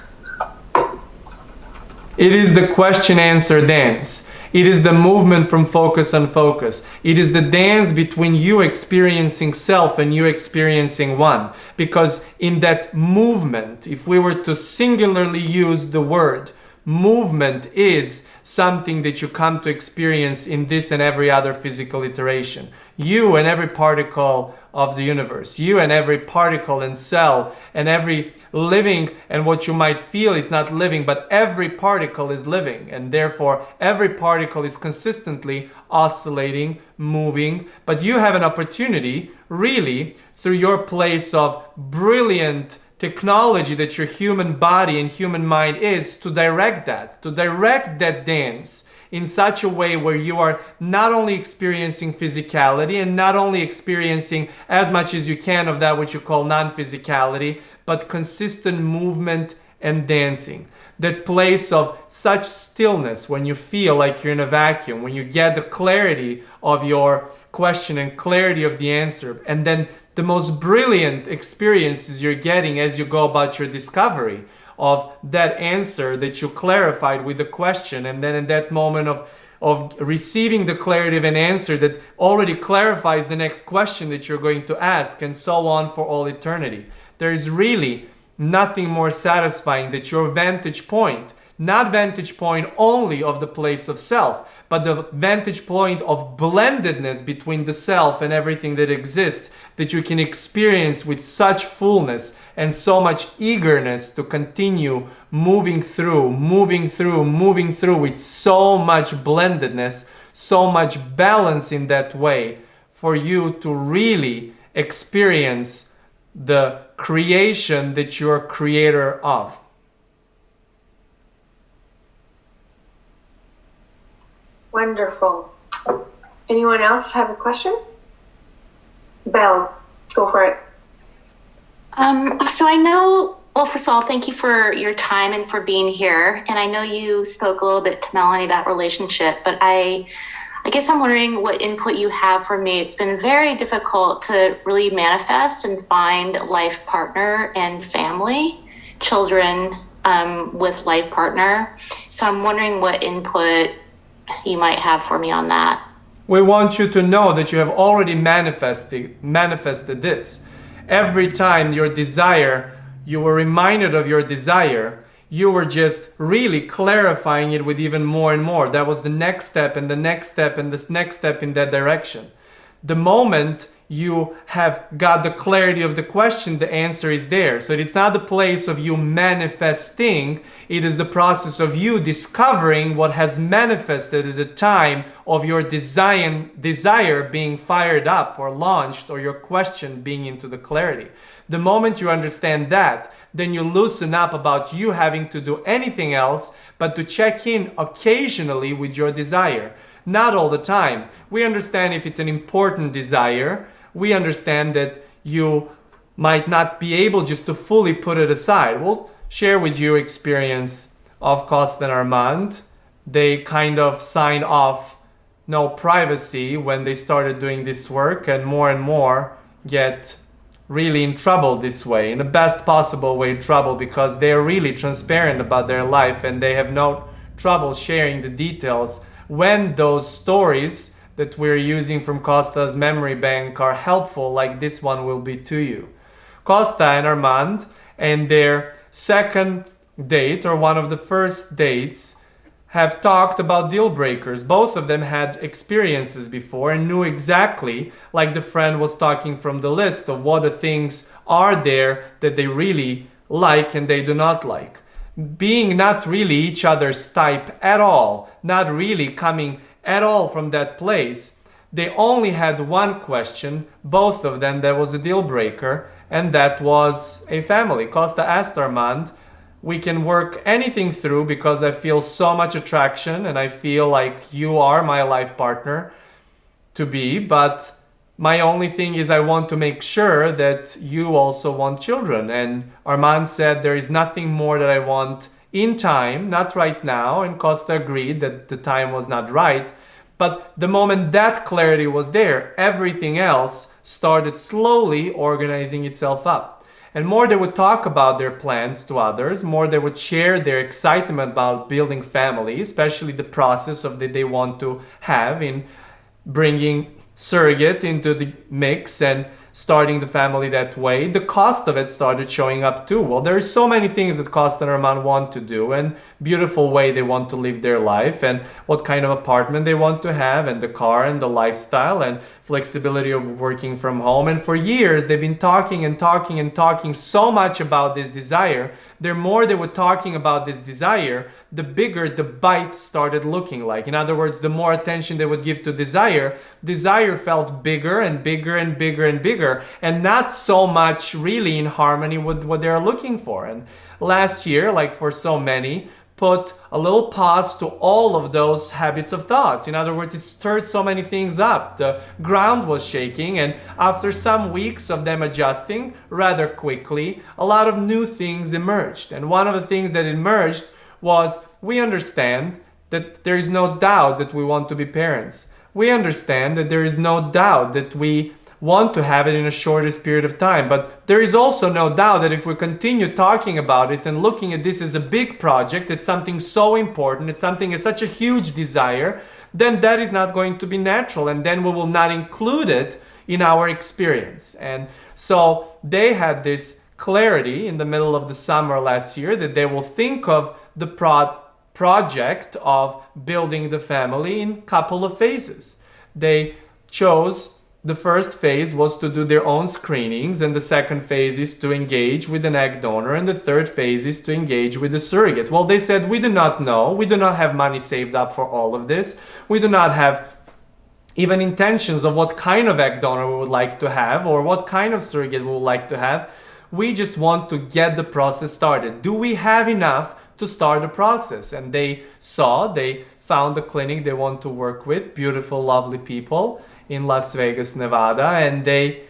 It is the question-answer dance. It is the movement from focus on focus. It is the dance between you experiencing self and you experiencing one. Because in that movement, if we were to singularly use the word, movement is something that you come to experience in this and every other physical iteration. You and every particle of the universe, you and every particle and cell and every living, and what you might feel is not living, but every particle is living, and therefore every particle is consistently oscillating, moving. But you have an opportunity, really, through your place of brilliant technology that your human body and human mind is, to direct that dance in such a way where you are not only experiencing physicality and not only experiencing as much as you can of that which you call non-physicality, but consistent movement and dancing. That place of such stillness when you feel like you're in a vacuum, when you get the clarity of your question and clarity of the answer, and then the most brilliant experiences you're getting as you go about your discovery of that answer that you clarified with the question, and then in that moment of receiving the clarity of an answer that already clarifies the next question that you're going to ask, and so on for all eternity. There is really nothing more satisfying that your vantage point, not vantage point only of the place of self, but the vantage point of blendedness between the self and everything that exists, that you can experience with such fullness and so much eagerness to continue moving through with so much blendedness, so much balance in that way, for you to really experience the creation that you're creator of. Wonderful. Anyone else have a question? Belle, go for it. So I know, well, first of all, thank you for your time and for being here. And I know you spoke a little bit to Melanie about relationship, but I guess I'm wondering what input you have for me. It's been very difficult to really manifest and find life partner and family, children with life partner. So I'm wondering what input you might have for me on that. We want you to know that you have already manifested this. Every time your desire, you were reminded of your desire, you were just really clarifying it with even more and more. That was the next step and the next step and this next step in that direction. The moment you have got the clarity of the question, the answer is there. So it's not the place of you manifesting, it is the process of you discovering what has manifested at the time of your desire being fired up or launched, or your question being into the clarity. The moment you understand that, then you loosen up about you having to do anything else but to check in occasionally with your desire. Not all the time. We understand if it's an important desire. We understand that you might not be able just to fully put it aside. We'll share with you experience of Kosta and Armand. They kind of signed off no privacy when they started doing this work, and more get really in trouble this way, in the best possible way trouble, because they are really transparent about their life and they have no trouble sharing the details when those stories that we're using from Kosta's memory bank are helpful, like this one will be to you. Kosta and Armand, and their second date, or one of the first dates, have talked about deal breakers. Both of them had experiences before and knew exactly, like the friend was talking from the list of what the things are there that they really like and they do not like. Being not really each other's type at all, not really coming at all from that place, they only had one question, both of them, that was a deal breaker, and that was a family. Kosta asked Armand, we can work anything through because I feel so much attraction and I feel like you are my life partner to be, but my only thing is I want to make sure that you also want children. And Armand said there is nothing more that I want in time, not right now, and Kosta agreed that the time was not right. But the moment that clarity was there, everything else started slowly organizing itself up. And more they would talk about their plans to others, more they would share their excitement about building family, especially the process of that they want to have in bringing surrogate into the mix and starting the family that way. The cost of it started showing up too. Well, there are so many things that Kosta and Armand want to do, and beautiful way they want to live their life, and what kind of apartment they want to have, and the car, and the lifestyle, and flexibility of working from home. And for years they've been talking and talking and talking so much about this desire. The more they were talking about this desire, the bigger the bite started looking like. In other words, the more attention they would give to desire, desire felt bigger and bigger and bigger and bigger, and not so much really in harmony with what they're looking for. And last year, like for so many, put a little pause to all of those habits of thoughts. In other words, it stirred so many things up. The ground was shaking, and after some weeks of them adjusting rather quickly, a lot of new things emerged. And one of the things that emerged was, we understand that there is no doubt that we want to be parents. We understand that there is no doubt that we want to have it in a shortest period of time. But there is also no doubt that if we continue talking about this and looking at this as a big project, it's something so important, it's something as such a huge desire, then that is not going to be natural, and then we will not include it in our experience. And so they had this clarity in the middle of the summer last year that they will think of the project of building the family in a couple of phases. They chose, the first phase was to do their own screenings, and the second phase is to engage with an egg donor, and the third phase is to engage with a surrogate. Well, they said, we do not know, we do not have money saved up for all of this, we do not have even intentions of what kind of egg donor we would like to have or what kind of surrogate we would like to have. We just want to get the process started. Do we have enough to start the process? And they found the clinic they want to work with, beautiful, lovely people in Las Vegas, Nevada, and they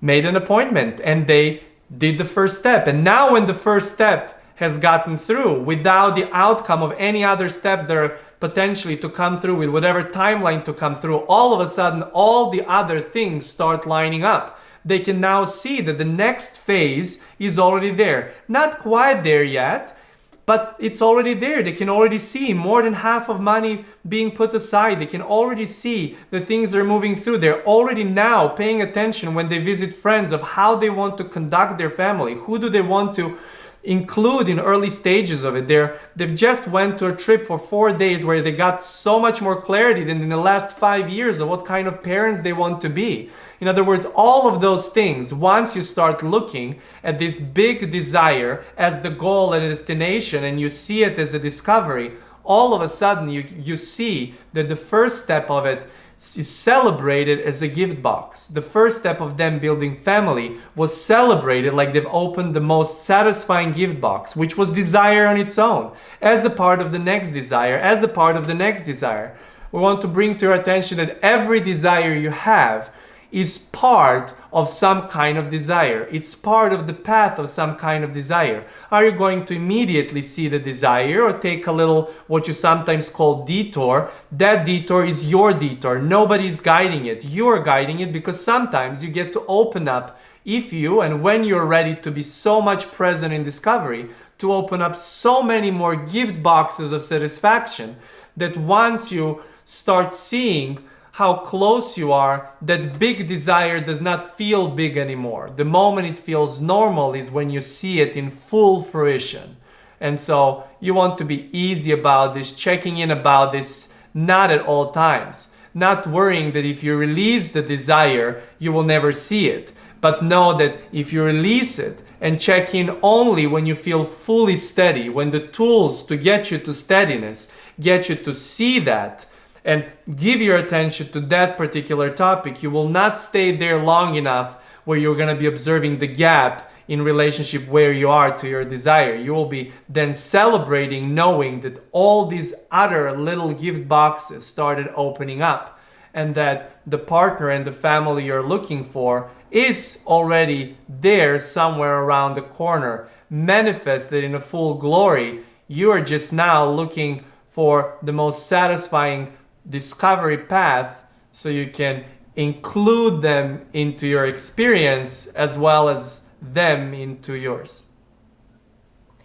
made an appointment and they did the first step. And now when the first step has gotten through without the outcome of any other steps that are potentially to come through, with whatever timeline to come through, all of a sudden all the other things start lining up. They can now see that the next phase is already there. Not quite there yet, but it's already there. They can already see more than half of money being put aside. They can already see the things are moving through. They're already now paying attention when they visit friends of how they want to conduct their family. Who do they want to include in early stages of it. They've just went to a trip for 4 days where they got so much more clarity than in the last 5 years of what kind of parents they want to be. In other words, all of those things, once you start looking at this big desire as the goal and a destination, and you see it as a discovery, all of a sudden you see that the first step of it is celebrated as a gift box. The first step of them building family was celebrated like they've opened the most satisfying gift box, which was desire on its own, as a part of the next desire, as a part of the next desire. We want to bring to your attention that every desire you have is part of some kind of desire. It's part of the path of some kind of desire. Are you going to immediately see the desire or take a little, what you sometimes call detour? That detour is your detour. Nobody's guiding it. You're guiding it, because sometimes you get to open up, if you and when you're ready to be so much present in discovery, to open up so many more gift boxes of satisfaction that once you start seeing how close you are, that big desire does not feel big anymore. The moment it feels normal is when you see it in full fruition. And so you want to be easy about this, checking in about this, not at all times. Not worrying that if you release the desire, you will never see it. But know that if you release it and check in only when you feel fully steady, when the tools to get you to steadiness, get you to see that, and give your attention to that particular topic, you will not stay there long enough where you're going to be observing the gap in relationship where you are to your desire. You will be then celebrating, knowing that all these other little gift boxes started opening up, and that the partner and the family you're looking for is already there somewhere around the corner, manifested in a full glory. You are just now looking for the most satisfying discovery path so you can include them into your experience as well as them into yours.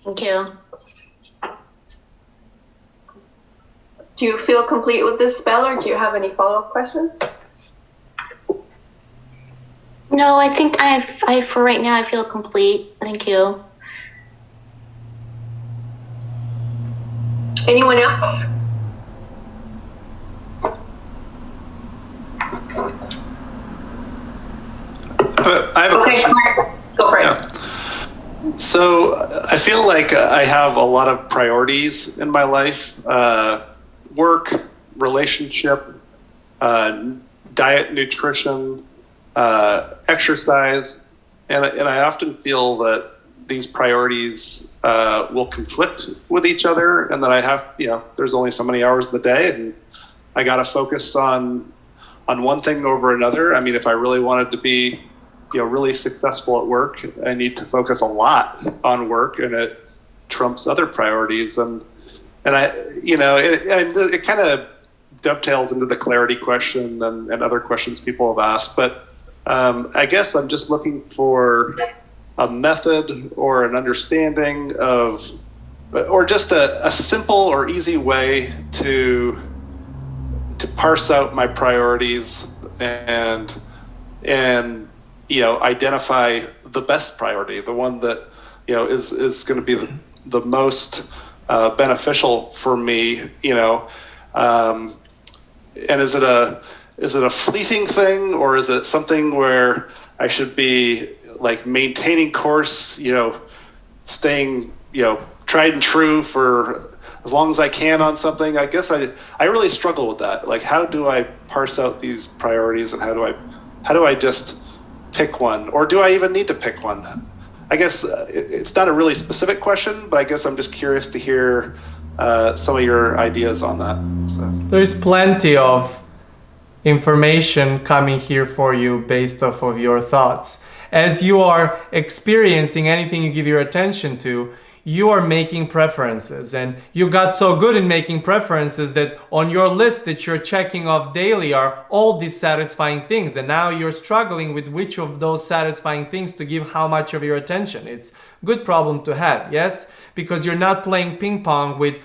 Thank you. Do you feel complete with this spell, or do you have any follow-up questions? No, I think I for right now I feel complete. Thank you. Anyone else? I have a question. Go for it. Yeah. So I feel like I have a lot of priorities in my life: work, relationship, diet, nutrition, exercise, and I often feel that these priorities will conflict with each other, and that I have, there's only so many hours in the day, and I got to focus on one thing over another. I mean, if I really wanted to be really successful at work, I need to focus a lot on work, and it trumps other priorities. And I, it kind of dovetails into the clarity question and other questions people have asked. But I guess I'm just looking for a method or an understanding of, or just a simple or easy way to parse out my priorities and identify the best priority, the one that is going to be the most beneficial for me, and is it a fleeting thing, or is it something where I should be like maintaining course, staying tried and true for as long as I can on something? I guess I really struggle with that. Like, how do I parse out these priorities, and how do I just pick one, or do I even need to pick one? I guess it's not a really specific question, but I guess I'm just curious to hear some of your ideas on that. So. There's plenty of information coming here for you based off of your thoughts. As you are experiencing anything you give your attention to, you are making preferences, and you got so good in making preferences that on your list that you're checking off daily are all these satisfying things, and now you're struggling with which of those satisfying things to give how much of your attention. It's a good problem to have, yes? Because you're not playing ping pong with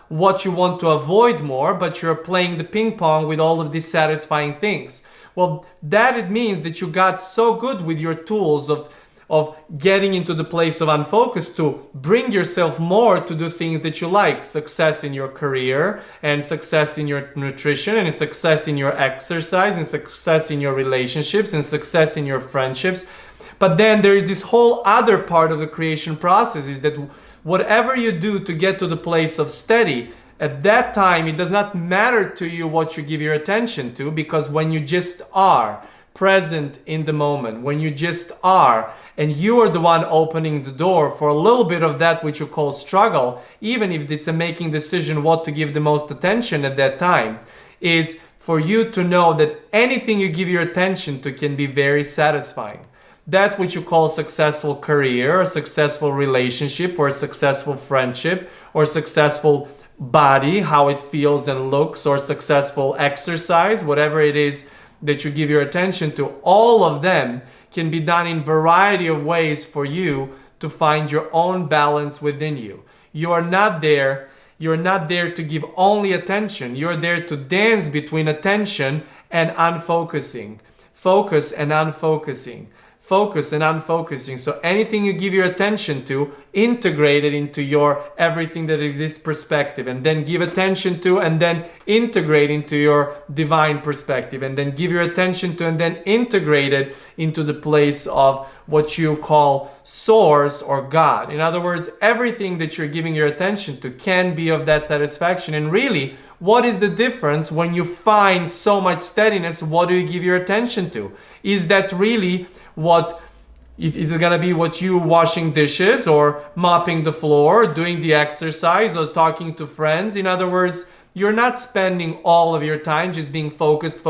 what you want to avoid more, but you're playing the ping pong with all of these satisfying things. Well, that it means that you got so good with your tools of of getting into the place of unfocused to bring yourself more to do things that you like. Success in your career, and success in your nutrition, and success in your exercise, and success in your relationships, and success in your friendships. But then there is this whole other part of the creation process, is that whatever you do to get to the place of steady, at that time it does not matter to you what you give your attention to, because when you just are present in the moment, when you just are, and you are the one opening the door for a little bit of that which you call struggle, even if it's a making decision what to give the most attention at that time, is for you to know that anything you give your attention to can be very satisfying. That which you call successful career, or successful relationship, or successful friendship, or successful body, how it feels and looks, or successful exercise, whatever it is that you give your attention to, all of them can be done in a variety of ways for you to find your own balance within you. You're not there to give only attention. You're there to dance between attention and unfocusing. Focus and unfocusing. Focus and unfocusing. So anything you give your attention to, integrate it into your everything that exists perspective, and then give attention to, and then integrate into your divine perspective, and then give your attention to, and then integrate it into the place of what you call source or God. In other words, everything that you're giving your attention to can be of that satisfaction. And really, what is the difference when you find so much steadiness? What do you give your attention to? Is that really what, is it gonna be what you washing dishes, or mopping the floor, or doing the exercise, or talking to friends? In other words, you're not spending all of your time just being focused.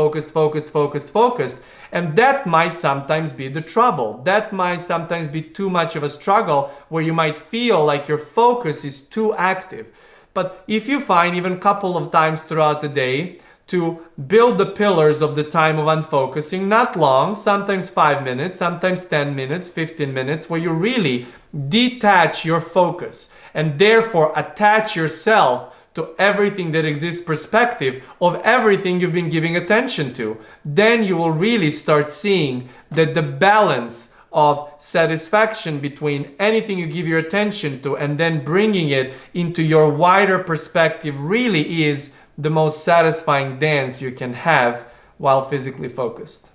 And that might sometimes be the trouble. That might sometimes be too much of a struggle, where you might feel like your focus is too active. But if you find even a couple of times throughout the day to build the pillars of the time of unfocusing, not long, sometimes 5 minutes, sometimes 10 minutes, 15 minutes, where you really detach your focus and therefore attach yourself to everything that exists perspective of everything you've been giving attention to, then you will really start seeing that the balance of satisfaction between anything you give your attention to and then bringing it into your wider perspective really is the most satisfying dance you can have while physically focused.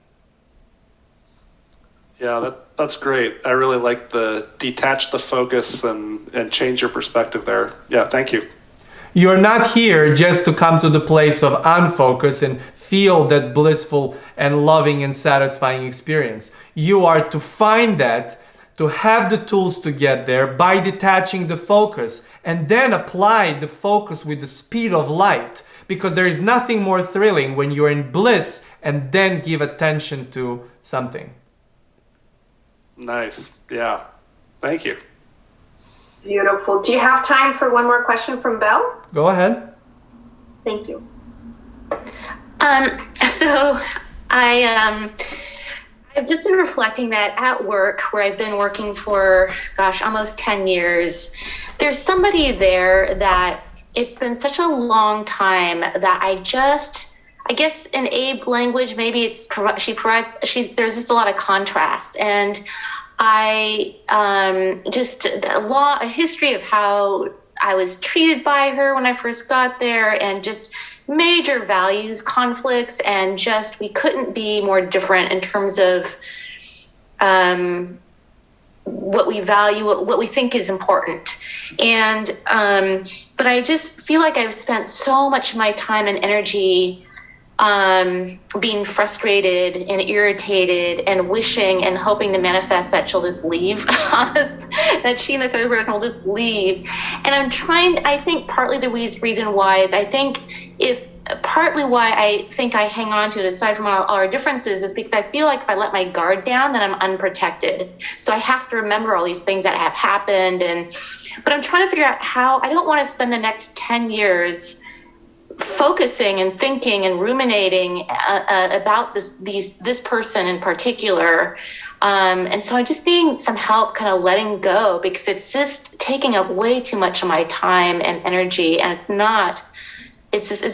Yeah, that's great. I really like the detach the focus and change your perspective there. Yeah, thank you. You're not here just to come to the place of unfocus and feel that blissful and loving and satisfying experience. You are to find that, to have the tools to get there by detaching the focus, and then apply the focus with the speed of light. Because there is nothing more thrilling when you're in bliss and then give attention to something. Nice. Yeah. Thank you. Beautiful. Do you have time for one more question from Belle? Go ahead. Thank you. So I've just been reflecting that at work, where I've been working for, almost 10 years, there's somebody there that it's been such a long time that I guess in Abe language, maybe there's just a lot of contrast. And I just a history of how I was treated by her when I first got there, and just major values conflicts, and just we couldn't be more different in terms of what we value, what we think is important. And but I just feel like I've spent so much of my time and energy being frustrated and irritated and wishing and hoping to manifest that she'll just leave, that she and this other person will just leave. And I think partly the reason why is partly why I think I hang on to it, aside from all our differences, is because I feel like if I let my guard down, then I'm unprotected. So I have to remember all these things that have happened. But I'm trying to figure out how. I don't want to spend the next 10 years focusing and thinking and ruminating about this person in particular. And so I just need some help kind of letting go, because it's just taking up way too much of my time and energy. And it's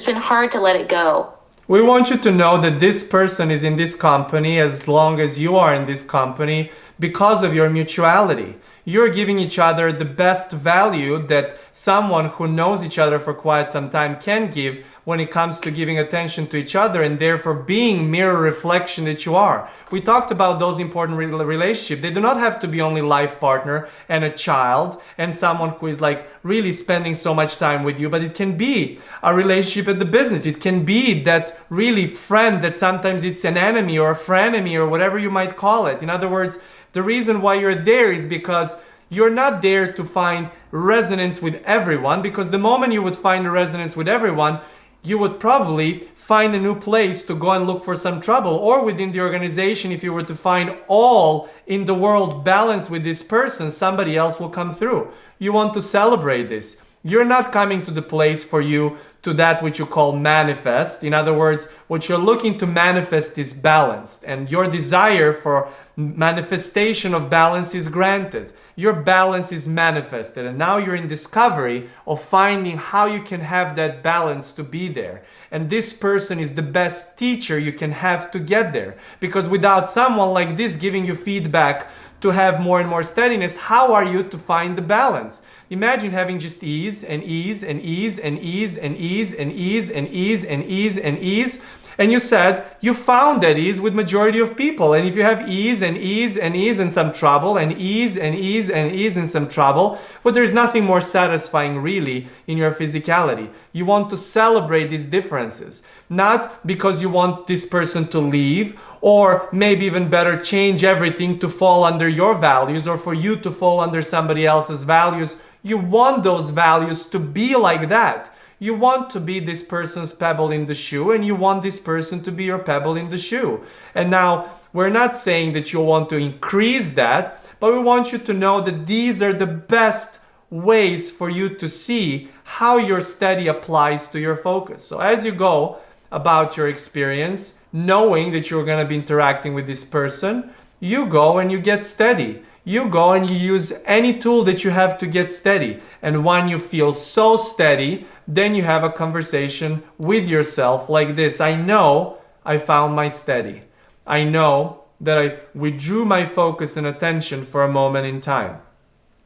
been hard to let it go. We want you to know that this person is in this company as long as you are in this company, because of your mutuality. You're giving each other the best value that someone who knows each other for quite some time can give when it comes to giving attention to each other, and therefore being mirror reflection that you are. We talked about those important relationships. They do not have to be only life partner and a child and someone who is like really spending so much time with you, but it can be a relationship at the business. It can be that really friend that sometimes it's an enemy or a frenemy or whatever you might call it. In other words, the reason why you're there is because you're not there to find resonance with everyone, because the moment you would find a resonance with everyone, you would probably find a new place to go and look for some trouble. Or within the organization, if you were to find all in the world balance with this person, somebody else will come through. You want to celebrate this. You're not coming to the place for you to that which you call manifest. In other words, what you're looking to manifest is balanced, and your desire for manifestation of balance is granted. Your balance is manifested, and now you're in discovery of finding how you can have that balance to be there. And this person is the best teacher you can have to get there, because without someone like this giving you feedback to have more and more steadiness, how are you to find the balance? Imagine having just ease and ease and ease and ease and ease and ease and ease and ease and ease. And you said you found that ease with majority of people. And if you have ease and ease and ease and some trouble and ease and ease and ease and some trouble, but there's nothing more satisfying really in your physicality. You want to celebrate these differences, not because you want this person to leave, or maybe even better, change everything to fall under your values, or for you to fall under somebody else's values. You want those values to be like that. You want to be this person's pebble in the shoe, and you want this person to be your pebble in the shoe. And now, we're not saying that you want to increase that, but we want you to know that these are the best ways for you to see how your steady applies to your focus. So as you go about your experience, knowing that you're going to be interacting with this person, you go and you get steady. You go and you use any tool that you have to get steady. And when you feel so steady, then you have a conversation with yourself like this. I know I found my steady. I know that I withdrew my focus and attention for a moment in time.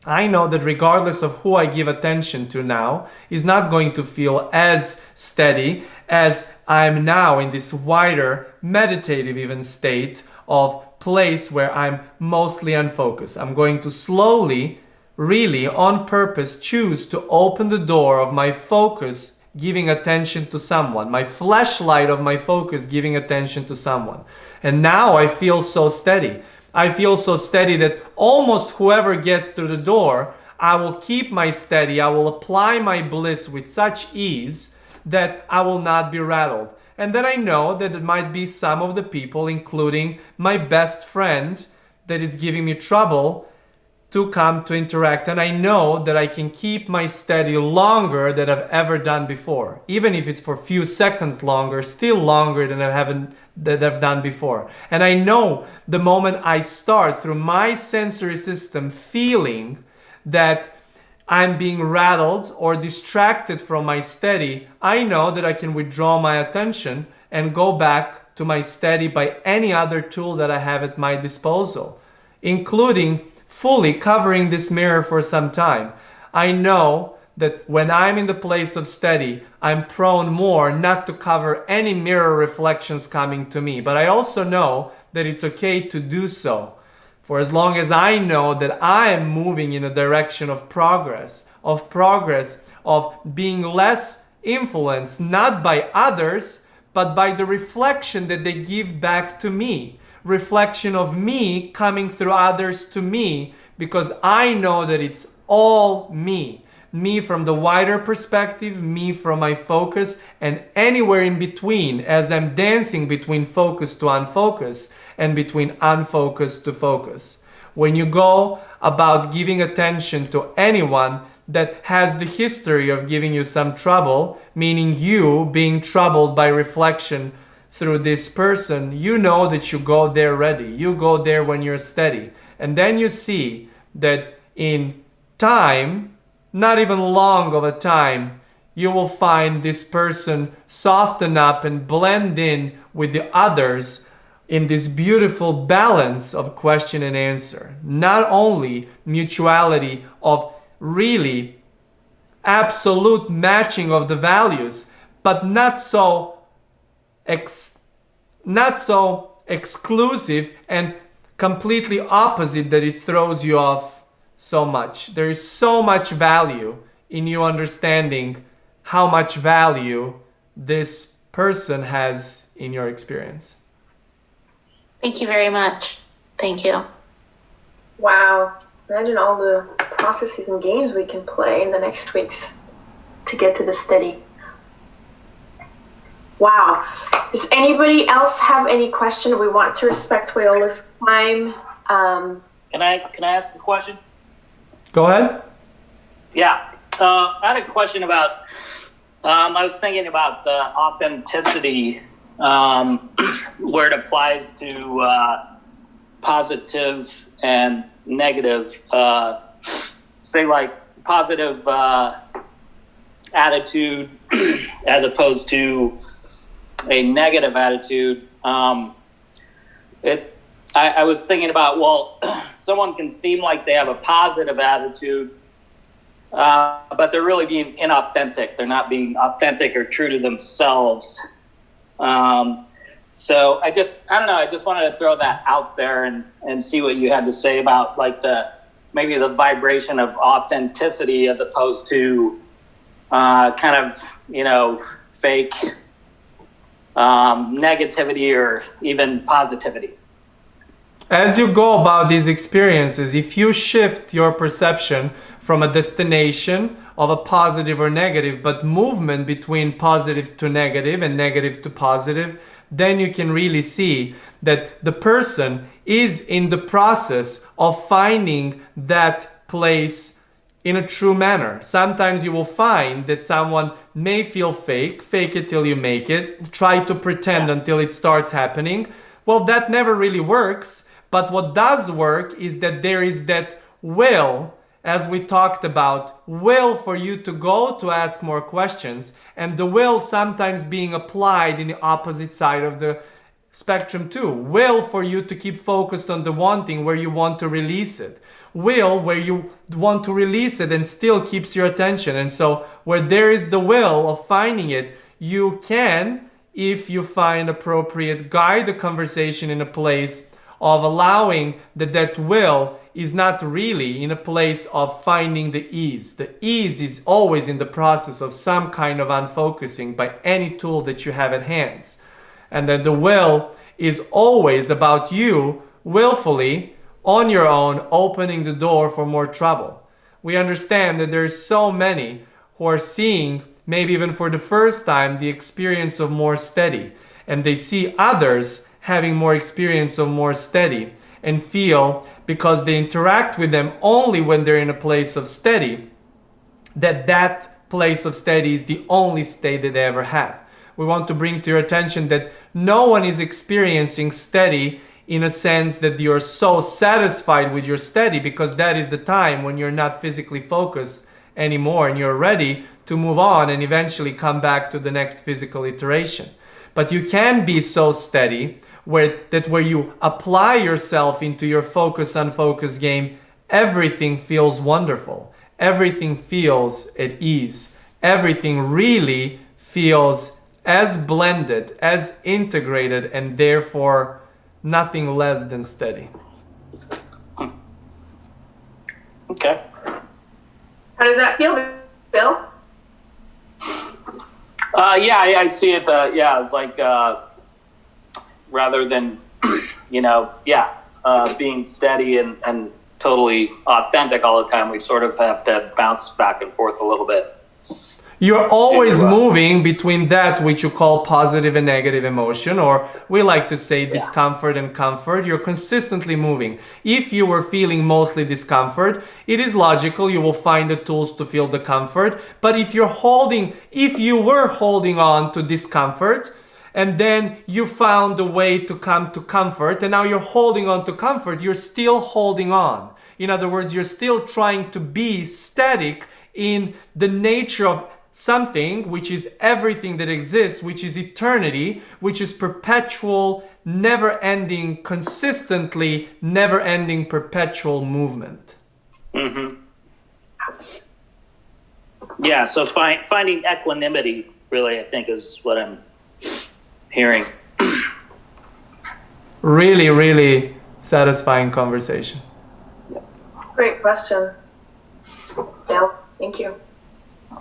I know that regardless of who I give attention to now is not going to feel as steady as I'm now in this wider meditative even state of place where I'm mostly unfocused. I'm going to slowly, really on purpose, choose to open the door of my focus giving attention to someone, my flashlight of my focus giving attention to someone. And now I feel so steady. I feel so steady that almost whoever gets through the door, I will keep my steady, I will apply my bliss with such ease that I will not be rattled. And then I know that it might be some of the people, including my best friend, that is giving me trouble to come to interact. And I know that I can keep my steady longer than I've ever done before. Even if it's for a few seconds longer, still longer than I've done before. And I know the moment I start through my sensory system feeling that I'm being rattled or distracted from my steady, I know that I can withdraw my attention and go back to my steady by any other tool that I have at my disposal, including fully covering this mirror for some time. I know that when I'm in the place of steady, I'm prone more not to cover any mirror reflections coming to me. But I also know that it's okay to do so. For as long as I know that I am moving in a direction of progress, of being less influenced, not by others, but by the reflection that they give back to me. Reflection of me coming through others to me, because I know that it's all me. Me from the wider perspective, me from my focus, and anywhere in between as I'm dancing between focus to unfocus and between unfocused to focus. When you go about giving attention to anyone that has the history of giving you some trouble, meaning you being troubled by reflection through this person, you know that you go there ready. You go there when you're steady. And then you see that in time, not even long of a time, you will find this person soften up and blend in with the others in this beautiful balance of question and answer. Not only mutuality of really absolute matching of the values, but not so exclusive and completely opposite that it throws you off so much. There is so much value in you understanding how much value this person has in your experience. Thank you very much. Thank you. Wow. Imagine all the processes and games we can play in the next weeks to get to the steady. Wow. Does anybody else have any question? We want to respect Weola's time. Can I ask a question? Go ahead. Yeah. I had a question about, I was thinking about authenticity, where it applies to positive and negative, say like positive attitude as opposed to a negative attitude. I was thinking about, well, someone can seem like they have a positive attitude, but they're really being inauthentic. They're not being authentic or true to themselves. So I don't know, I just wanted to throw that out there and see what you had to say about like maybe the vibration of authenticity as opposed to kind of, fake negativity or even positivity. As you go about these experiences, if you shift your perception from a destination of a positive or negative, but movement between positive to negative and negative to positive, then you can really see that the person is in the process of finding that place in a true manner. Sometimes you will find that someone may feel fake it till you make it, try to pretend until it starts happening. Well, that never really works. But what does work is that there is that will, as we talked about, will for you to go to ask more questions, and the will sometimes being applied in the opposite side of the spectrum too. Will for you to keep focused on the wanting where you want to release it. Will where you want to release it and still keeps your attention. And so where there is the will of finding it, you can, if you find appropriate, guide the conversation in a place of allowing that will is not really in a place of finding the ease. The ease is always in the process of some kind of unfocusing by any tool that you have at hands. And that the will is always about you willfully, on your own, opening the door for more trouble. We understand that there's so many who are seeing, maybe even for the first time, the experience of more steady. And they see others having more experience of more steady and feel, because they interact with them only when they're in a place of steady, that place of steady is the only state that they ever have. We want to bring to your attention that no one is experiencing steady in a sense that you're so satisfied with your steady, because that is the time when you're not physically focused anymore and you're ready to move on and eventually come back to the next physical iteration. But you can be so steady where you apply yourself into your focus-unfocus game, everything feels wonderful. Everything feels at ease. Everything really feels as blended, as integrated, and therefore nothing less than steady. Okay. How does that feel, Bill? Yeah, I see it. It's like rather than, being steady and totally authentic all the time, we sort of have to bounce back and forth a little bit. You're always moving between that which you call positive and negative emotion, or we like to say discomfort and comfort. You're consistently moving. If you were feeling mostly discomfort, it is logical you will find the tools to feel the comfort. But if you were holding on to discomfort, and then you found a way to come to comfort, and now you're holding on to comfort, you're still holding on. In other words, you're still trying to be static in the nature of something which is everything that exists, which is eternity, which is perpetual never-ending, consistently never-ending perpetual movement. Mm-hmm. Yeah, so finding equanimity, really, I think, is what I'm hearing. Really, really satisfying conversation. Great question. Dale, thank you.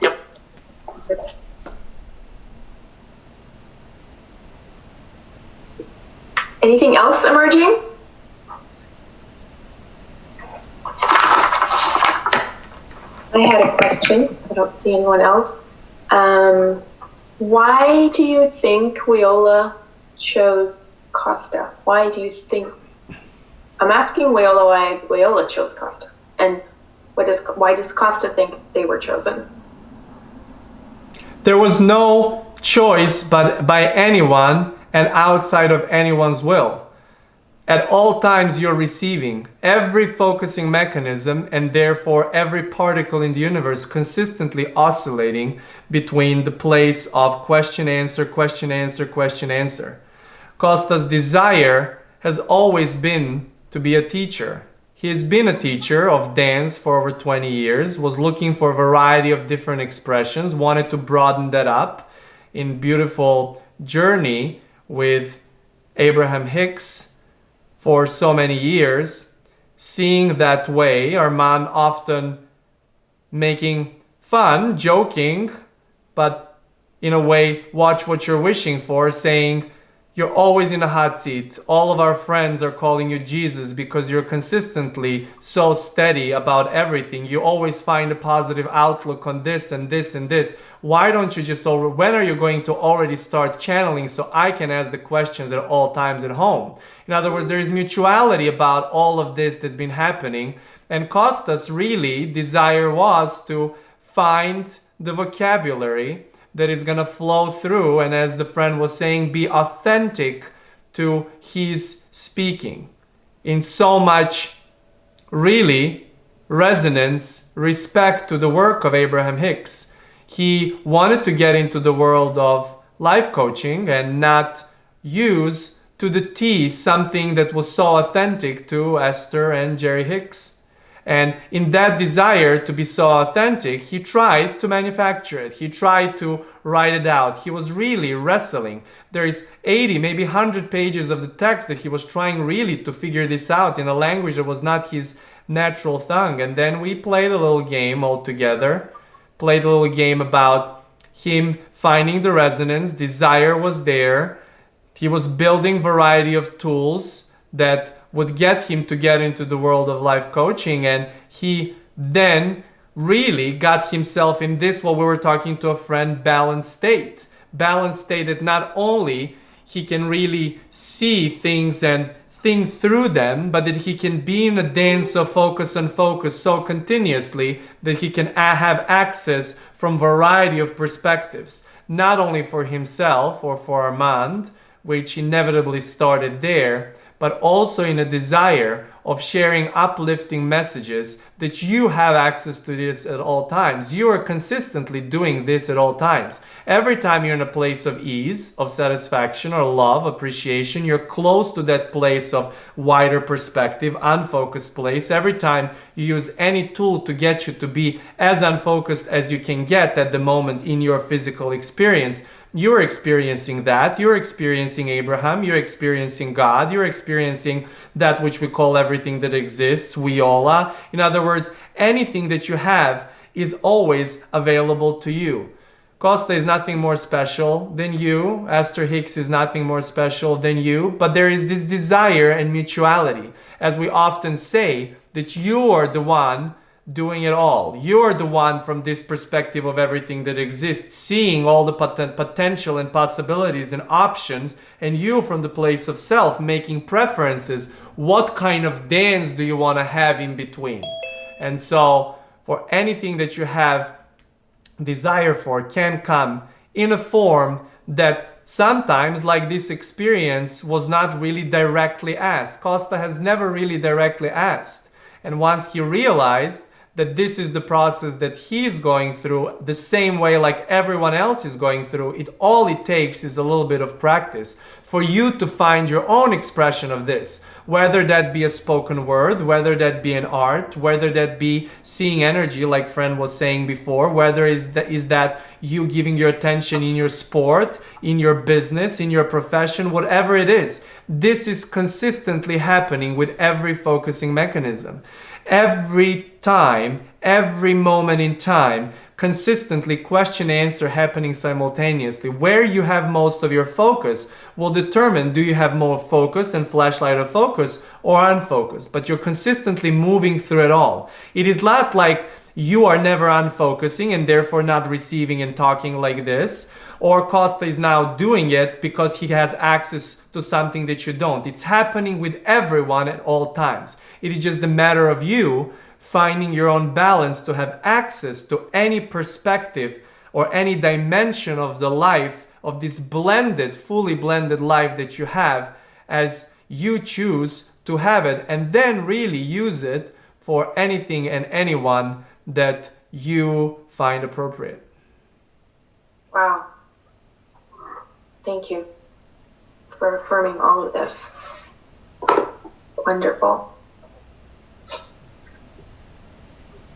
Yep. Anything else emerging? I had a question. I don't see anyone else. Why do you think Weola chose Kosta? Why do you think? I'm asking Weola why Weola chose Kosta, and why does Kosta think they were chosen? There was no choice but by anyone and outside of anyone's will. At all times you're receiving. Every focusing mechanism and therefore every particle in the universe consistently oscillating between the place of question answer, question answer, question answer. Kosta's desire has always been to be a teacher. He has been a teacher of dance for over 20 years, was looking for a variety of different expressions, wanted to broaden that up in beautiful journey with Abraham Hicks for so many years, seeing that way, Armand often making fun, joking, but in a way, watch what you're wishing for, saying, you're always in a hot seat. All of our friends are calling you Jesus because you're consistently so steady about everything. You always find a positive outlook on this and this and this. Why don't you just, when are you going to already start channeling so I can ask the questions at all times at home? In other words, there is mutuality about all of this that's been happening. And Kosta's really desire was to find the vocabulary that is going to flow through, and as the friend was saying, be authentic to his speaking in so much really resonance, respect to the work of Abraham Hicks. He wanted to get into the world of life coaching and not use to the T something that was so authentic to Esther and Jerry Hicks. And in that desire to be so authentic, he tried to manufacture it. He tried to write it out. He was really wrestling. There is 80, maybe 100 pages of the text that he was trying really to figure this out in a language that was not his natural tongue. And then we played a little game all together, played a little game about him finding the resonance. Desire was there. He was building variety of tools that would get him to get into the world of life coaching, and he then really got himself in this, what we were talking to a friend, balanced state that not only he can really see things and think through them, but that he can be in a dance of focus and focus so continuously that he can have access from variety of perspectives, not only for himself or for Armand, which inevitably started there, but also in a desire of sharing uplifting messages that you have access to this at all times. You are consistently doing this at all times. Every time you're in a place of ease, of satisfaction or love, appreciation, you're close to that place of wider perspective, unfocused place. Every time you use any tool to get you to be as unfocused as you can get at the moment in your physical experience, you're experiencing that. You're experiencing Abraham. You're experiencing God. You're experiencing that which we call everything that exists, Weola. In other words, anything that you have is always available to you. Kosta is nothing more special than you. Esther Hicks is nothing more special than you. But there is this desire and mutuality. As we often say, that you are the one doing it all. You're the one from this perspective of everything that exists, seeing all the potential and possibilities and options, and you from the place of self making preferences. What kind of dance do you want to have in between? And so for anything that you have desire for can come in a form that sometimes, like this experience, was not really directly asked. Kosta has never really directly asked. And once he realized that this is the process that he's going through the same way like everyone else is going through. All it takes is a little bit of practice for you to find your own expression of this, whether that be a spoken word, whether that be an art, whether that be seeing energy like friend was saying before, whether is that you giving your attention in your sport, in your business, in your profession, whatever it is. This is consistently happening with every focusing mechanism. Every time, every moment in time, consistently question and answer happening simultaneously. Where you have most of your focus will determine, do you have more focus and flashlight of focus or unfocused? But you're consistently moving through it all. It is not like you are never unfocusing and therefore not receiving and talking like this, or Kosta is now doing it because he has access to something that you don't. It's happening with everyone at all times. It is just a matter of you finding your own balance to have access to any perspective or any dimension of the life, of this blended, fully blended life that you have as you choose to have it, and then really use it for anything and anyone that you find appropriate. Wow. Thank you for affirming all of this. Wonderful.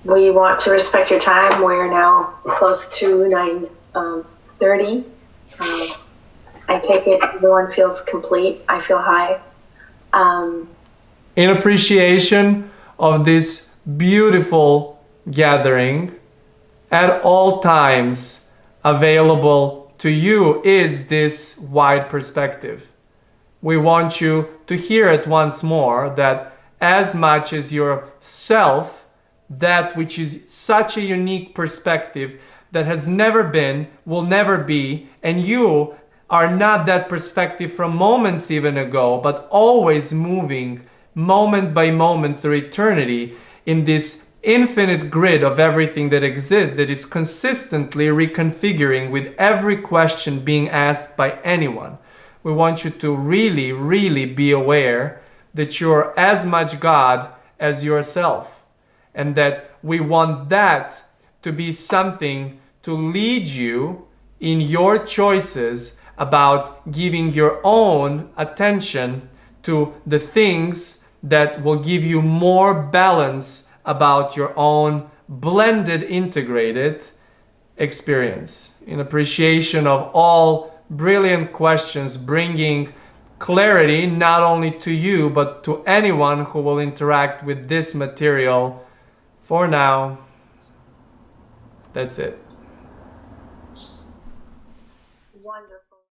We want to respect your time. We're now close to 9:30. I take it everyone feels complete. I feel high. In appreciation of this beautiful gathering, at all times available to you is this wide perspective. We want you to hear it once more, that as much as yourself, that which is such a unique perspective that has never been, will never be, and you are not that perspective from moments even ago, but always moving moment by moment through eternity in this infinite grid of everything that exists, that is consistently reconfiguring with every question being asked by anyone. We want you to really, really be aware that you're as much God as yourself, and that we want that to be something to lead you in your choices about giving your own attention to the things that will give you more balance about your own blended, integrated experience. In appreciation of all brilliant questions, bringing clarity not only to you, but to anyone who will interact with this material. For now, that's it.